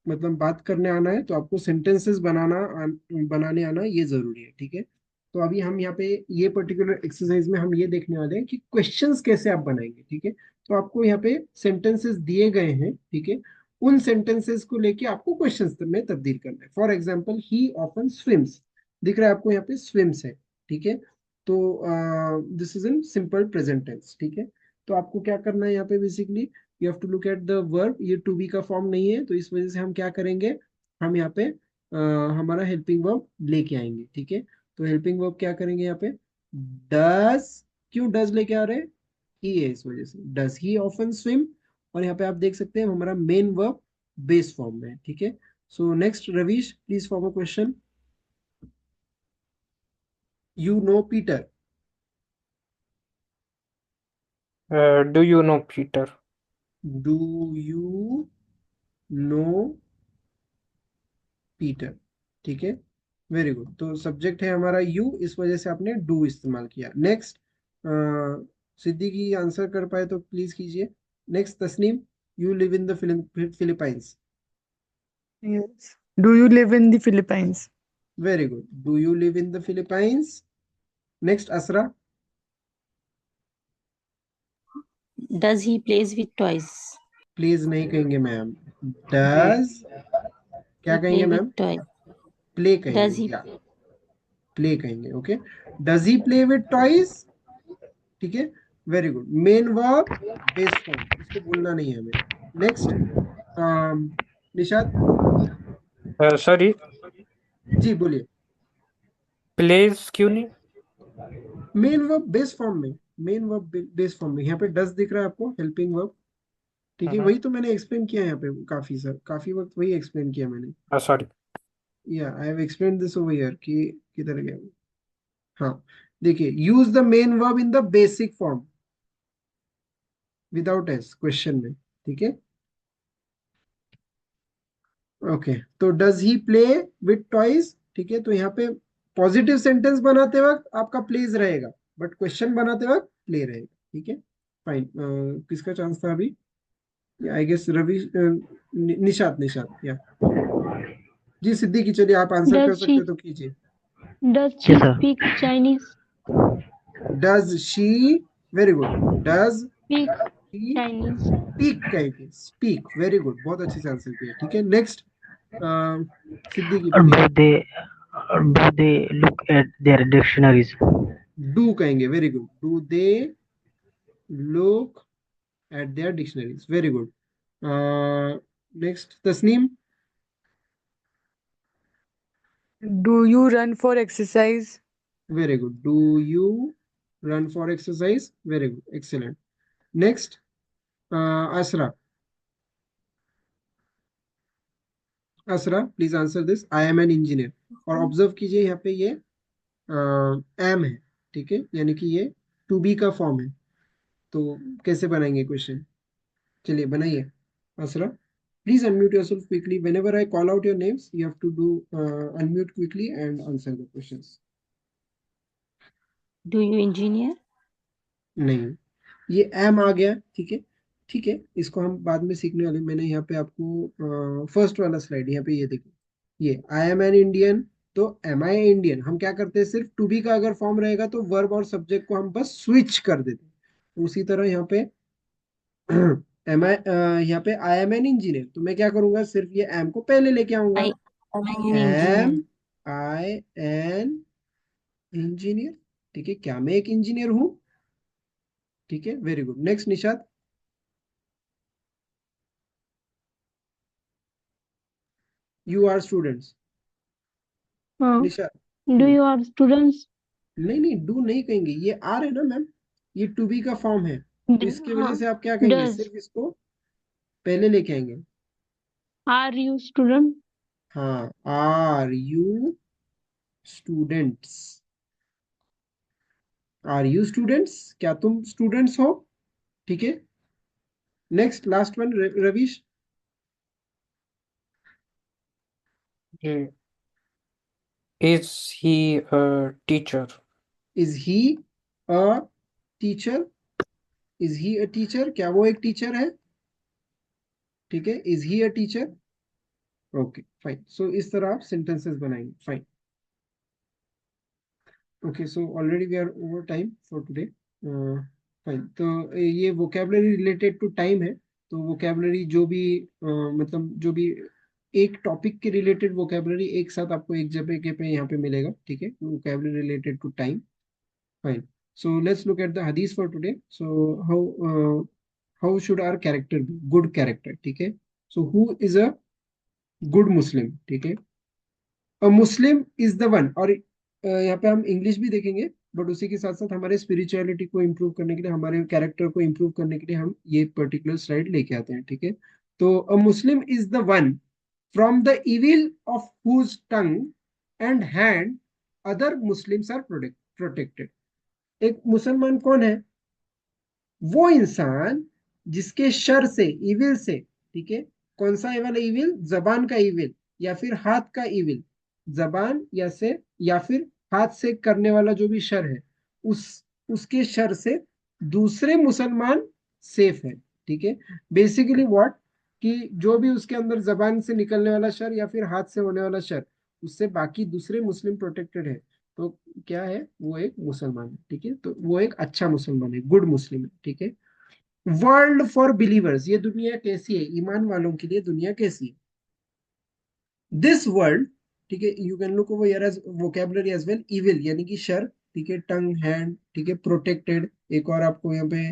मतलब बात करने आना है तो आपको सेंटेंसेस बनाने आना ये जरूरी है। ठीक है, तो अभी हम यहाँ पे ये पर्टिकुलर एक्सरसाइज में हम ये देखने वाले हैं कि क्वेश्चंस कैसे आप बनाएंगे। ठीक है, तो आपको यहाँ पे सेंटेंसेस दिए गए हैं। ठीक है, उन सेंटेंसेस को लेके आपको क्वेश्चंस में तब्दील करना है। For example, he often swims, दिख रहा है आपको यहाँ पे स्विम्स है। ठीक है, तो this is in simple present tense. ठीक है, तो आपको क्या करना है यहाँ पे, basically you have to look at the verb. ये टू बी का फॉर्म नहीं है तो इस वजह से हम क्या करेंगे, हम यहाँ पे हमारा हेल्पिंग वर्ब लेके आएंगे। ठीक है, तो हेल्पिंग वर्ब क्या करेंगे यहाँ पे, डज। क्यों डज लेके आ रहे हैं? ही है, इस वजह से डज ही ऑफन स्विम। और यहाँ पे आप देख सकते हैं हमारा मेन वर्ब बेस फॉर्म में है। ठीक है, so next, Ravish please form a question. You know Peter. Do you know Peter? Do you know Peter? ठीक है, वेरी गुड। तो सब्जेक्ट है हमारा यू, इस वजह से आपने डू इस्तेमाल किया। नेक्स्ट, सिद्दीकी आंसर कर पाए तो प्लीज कीजिए। Next, Tasneem. You live in the Philippines. Yes. Do you live in the Philippines? Very good, do you live in the Philippines. Next, Asra. Does he plays with toys? Please नहीं कहेंगे ma'am, जी, does क्या He कहेंगे play with ma'am? toys. Play Does कहेंगे he? या play कहेंगे। Okay, does he play with toys? ठीक है, very good. Main verb base form, इसको भूलना नहीं है हमें। नेक्स्ट, निशाद। sorry, जी बोलिए। plays क्यों नहीं? मेन वर्ब बेस फॉर्म में, मेन वर्ब बेस फॉर्म में यहाँ पे डज दिख रहा है आपको, हेल्पिंग वर्ब। ठीक है, वही तो मैंने एक्सप्लेन किया है यहाँ पे, काफी सर, काफी वक्त वही एक्सप्लेन किया मैंने। Sorry. या I have explain this over here कि किधर गया वो? हाँ, देखिए, use the main verb in the basic form without S question में। ठीक है, ओके, तो does he play with toys? ठीक है, तो यहाँ पे पॉजिटिव सेंटेंस बनाते वक्त आपका प्लेज रहेगा, बट क्वेश्चन बनाते वक्त प्ले रहेगा। ठीक है, फाइन। किसका चांस था अभी? आई गेस रवि, निशात, निशात या जी। सिद्दीकी, चलिए आप आंसर कर Does सकते हो she? तो कीजिए। Does जी she sir. speak Chinese? Does she, very good, does Speak she Chinese. Speak, कहेंगे स्पीक। वेरी गुड, बहुत अच्छे से आंसर किया। ठीक है, नेक्स्ट, सिद्दीकी बोलिए। Do they Do they look at their dictionaries? Do कहेंगे, very good, do they look at their dictionaries, very good. Next Tasneem. Do you run for exercise? Very good. Do you run for exercise? Very good. Excellent. Next, Asra. Asra, please answer this. I am an engineer. और observe कीजिए यहाँ पे ये M है, ठीक है, यानी कि ये टू बी का फॉर्म है। तो कैसे बनाएंगे क्वेश्चन? चलिए बनाइए Asra. Please unmute yourself quickly. Whenever I call out your names you have to do unmute quickly and answer the questions. Do you engineer? नहीं, ये एम आ गया, ठीक है, ठीक है, इसको हम बाद में सीखने वाले। मैंने यहाँ पे आपको फर्स्ट वाला स्लाइड यहाँ पे ये देखो, ये आई एम एन इंडियन, तो एम आई इंडियन हम क्या करते हैं, सिर्फ टू बी का अगर फॉर्म रहेगा तो वर्ब और सब्जेक्ट को हम बस स्विच कर देते हैं। उसी तरह यहाँ पे एम आई, यहाँ पे आई एम एन इंजीनियर, तो मैं क्या करूंगा, सिर्फ ये एम को पहले लेके आऊंगा। I am an am engineer. I an engineer, ठीक है, क्या मैं एक इंजीनियर हूं? ठीक है, very good. Next Nishad. You are students. हाँ। Nishad. Do you are students? नहीं नहीं, डू नहीं कहेंगे, ये आर है ना मैम, ये टू बी का फॉर्म है, तो इसकी वजह हाँ। से आप क्या कहेंगे, Does. सिर्फ इसको पहले लेके आएंगे। Are you student? हाँ, are you students, are you students, क्या तुम स्टूडेंट्स हो? ठीक है, नेक्स्ट लास्ट वन रवीश। जी। Is he a teacher? Is he a teacher, is he a teacher, क्या वो एक टीचर है? ठीक है, is he a teacher, okay fine. So इस तरह आप सेंटेंसेस बनाएंगे, fine. Okay, so already we are over time for today, fine. तो ये वोकेबलरी रिलेटेड टू टाइम है, तो वोकेबलरी जो भी मतलब जो भी एक टॉपिक के रिलेटेड वोकेबलरी एक साथ आपको एक जगह पे यहाँ पे मिलेगा, ठीक है, vocabulary related to time, fine. So let's look at the hadith for today. So how should our character be? Good character, ठीक है। So who is a good Muslim? ठीक है, a Muslim is the one, और यहाँ पे हम English भी देखेंगे, बट उसी के साथ साथ हमारे स्पिरिचुअलिटी को इम्प्रूव करने के लिए, हमारे कैरेक्टर को इम्प्रूव करने के लिए हम ये पर्टिकुलर स्लाइड लेके आते हैं, ठीक है। तो a Muslim is the one from the evil of whose tongue and hand other Muslims are protected. एक मुसलमान कौन है? वो इंसान जिसके शर से, इविल से, ठीक है, कौन सा वाला इविल? जबान का इविल या फिर हाथ का इविल, जबान या से या फिर हाथ से करने वाला जो भी शर है, उस उसके शर से दूसरे मुसलमान सेफ है, ठीक है। बेसिकली व्हाट, कि जो भी उसके अंदर जबान से निकलने वाला शर या फिर हाथ से होने वाला शर, उससे बाकी दूसरे मुस्लिम प्रोटेक्टेड है, तो क्या है, वो एक मुसलमान है, ठीक है, तो वो एक अच्छा मुसलमान है, गुड मुस्लिम है, ठीक है। वर्ल्ड फॉर बिलीवर्स, ये दुनिया कैसी है? ईमान वालों के लिए दुनिया कैसी है? दिस वर्ल्ड, ठीक है, you can look over here as vocabulary as well, evil यानी कि शर, ठीक है, टंग हैंड, ठीक है, प्रोटेक्टेड, एक और आपको यहाँ पे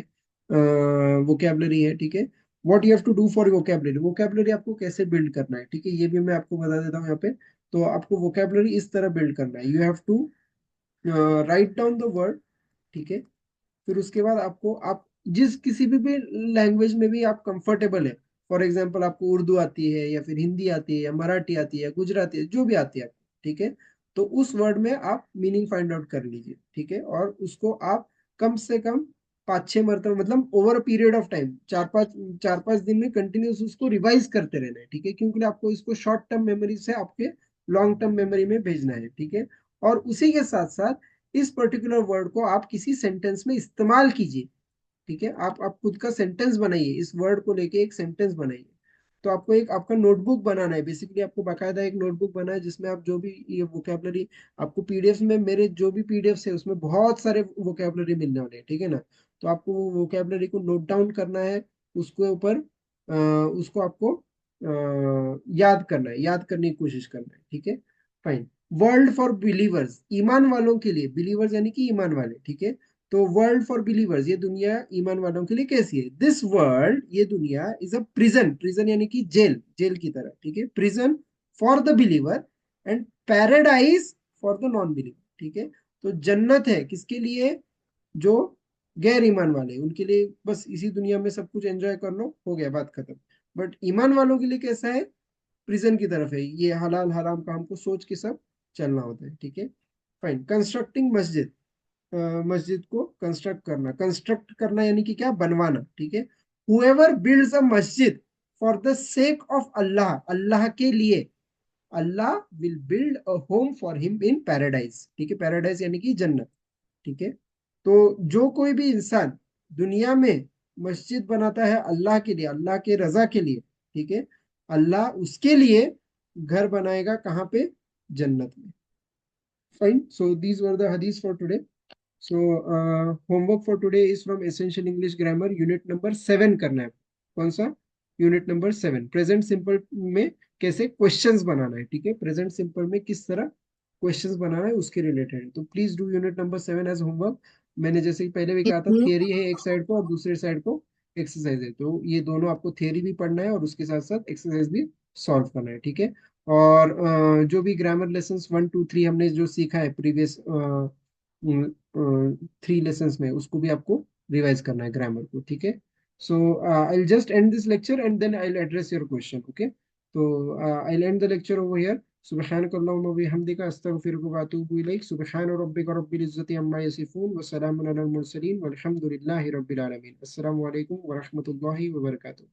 वोकैबुलरी है, ठीक है। What you have to do for vocabulary, vocabulary आपको कैसे बिल्ड करना है, ठीक है, ये भी मैं आपको बता देता हूँ यहाँ पे। तो आपको वोकैबुलरी इस तरह बिल्ड करना है, you have to write down the word, ठीक है, फिर उसके बाद आपको, आप जिस किसी भी लैंग्वेज में भी आप कंफर्टेबल है, फॉर एग्जांपल आपको उर्दू आती है या फिर हिंदी आती है या मराठी आती है, गुजराती है, जो भी आती है आपको, ठीक है, तो उस वर्ड में आप मीनिंग फाइंड आउट कर लीजिए, ठीक है, और उसको आप कम से कम 5-6 मरतबा, मतलब over a period of time, 4-5 दिन में कंटिन्यूस उसको रिवाइज करते रहना है, ठीक है, क्योंकि आपको इसको शॉर्ट टर्म मेमोरी से आपके लॉन्ग टर्म मेमोरी में भेजना है, ठीक है। और उसी के साथ साथ इस पर्टिकुलर वर्ड को आप किसी सेंटेंस में इस्तेमाल कीजिए, ठीक है, आप खुद का सेंटेंस बनाइए, इस वर्ड को लेके एक सेंटेंस बनाइए। तो आपको एक आपका नोटबुक बनाना है, बेसिकली आपको बाकायदा एक नोटबुक बनाना है, जिसमें आप जो भी ये वोकैबुलरी, आपको पीडीएफ में, मेरे जो भी पीडीएफ है उसमें बहुत सारे वोकैबुलरी मिलने वाले हैं, ठीक है ना। तो आपको वो वोकैबुलरी को नोट डाउन करना है, उसके ऊपर उसको आपको याद करना है, याद करने की कोशिश करना है, ठीक है, फाइन। वर्ल्ड फॉर बिलीवर्स, ईमान वालों के लिए, बिलीवर्स यानी कि ईमान वाले, ठीक है। तो वर्ल्ड फॉर बिलीवर्स, ये दुनिया ईमान वालों के लिए कैसी है? दिस वर्ल्ड, ये दुनिया, इज अ प्रिजन, प्रिजन यानी कि जेल, जेल की तरह, ठीक है। Prison for the believer and paradise for the non believer, ठीक है। तो जन्नत है किसके लिए? जो गैर ईमान वाले, उनके लिए बस इसी दुनिया में सब कुछ एंजॉय कर लो, हो गया, बात खत्म। बट ईमान वालों के लिए कैसा है? प्रिजन की तरफ है, ये हलाल हराम का हमको सोच के सब चलना होता है, ठीक है। फाइन। कंस्ट्रक्टिंग मस्जिद, मस्जिद को कंस्ट्रक्ट करना, कंस्ट्रक्ट करना यानी कि क्या? बनवाना, ठीक है। Whoever builds a masjid for the sake of Allah, Allah के लिए, Allah will build a home for him in paradise, ठीक है। पैराडाइज यानी कि जन्नत, ठीक है। तो जो कोई भी इंसान दुनिया में मस्जिद बनाता है अल्लाह के लिए, अल्लाह के रजा के लिए, ठीक है, अल्लाह उसके लिए घर बनाएगा कहाँ पे? जन्नत में। Fine. So these were the hadith for today. So homework for today is from essential English grammar, unit number 7 करना है। कौन सा? यूनिट नंबर 7, प्रेजेंट सिंपल में कैसे क्वेश्चंस बनाना है, ठीक है। प्रेजेंट सिंपल में किस तरह क्वेश्चंस बनाना है उसके रिलेटेड है। तो please do unit number 7 as homework. मैंने जैसे कि पहले भी कहा था, थियरी है एक साइड को और दूसरे साइड को एक्सरसाइज है, तो ये दोनों आपको थियरी भी पढ़ना है और उसके साथ साथ एक्सरसाइज भी सॉल्व करना है, ठीक है। और जो भी ग्रामर लेसन 1 2 3 हमने जो सीखा है प्रीवियस 3 लेसन्स में, उसको भी आपको रिवाइज करना है ग्रामर को, ठीक है। So I will just end this lecture and then I will address your question, okay. तो I will end the lecture over here. सुब्हानक अल्लाहुम्मा व बिहम्दिका अस्तगफिरुका व अतूबु इलैक। सुब्हान रब्बिका रब्बिल इज्जति अम्मा यसिफून व सलामुन अलल मुरसलीन वल्हम्दुलिल्लाहि रब्बिल आलमीन। अस्सलामु अलैकुम व रहमतुल्लाहि व बरकातुहू।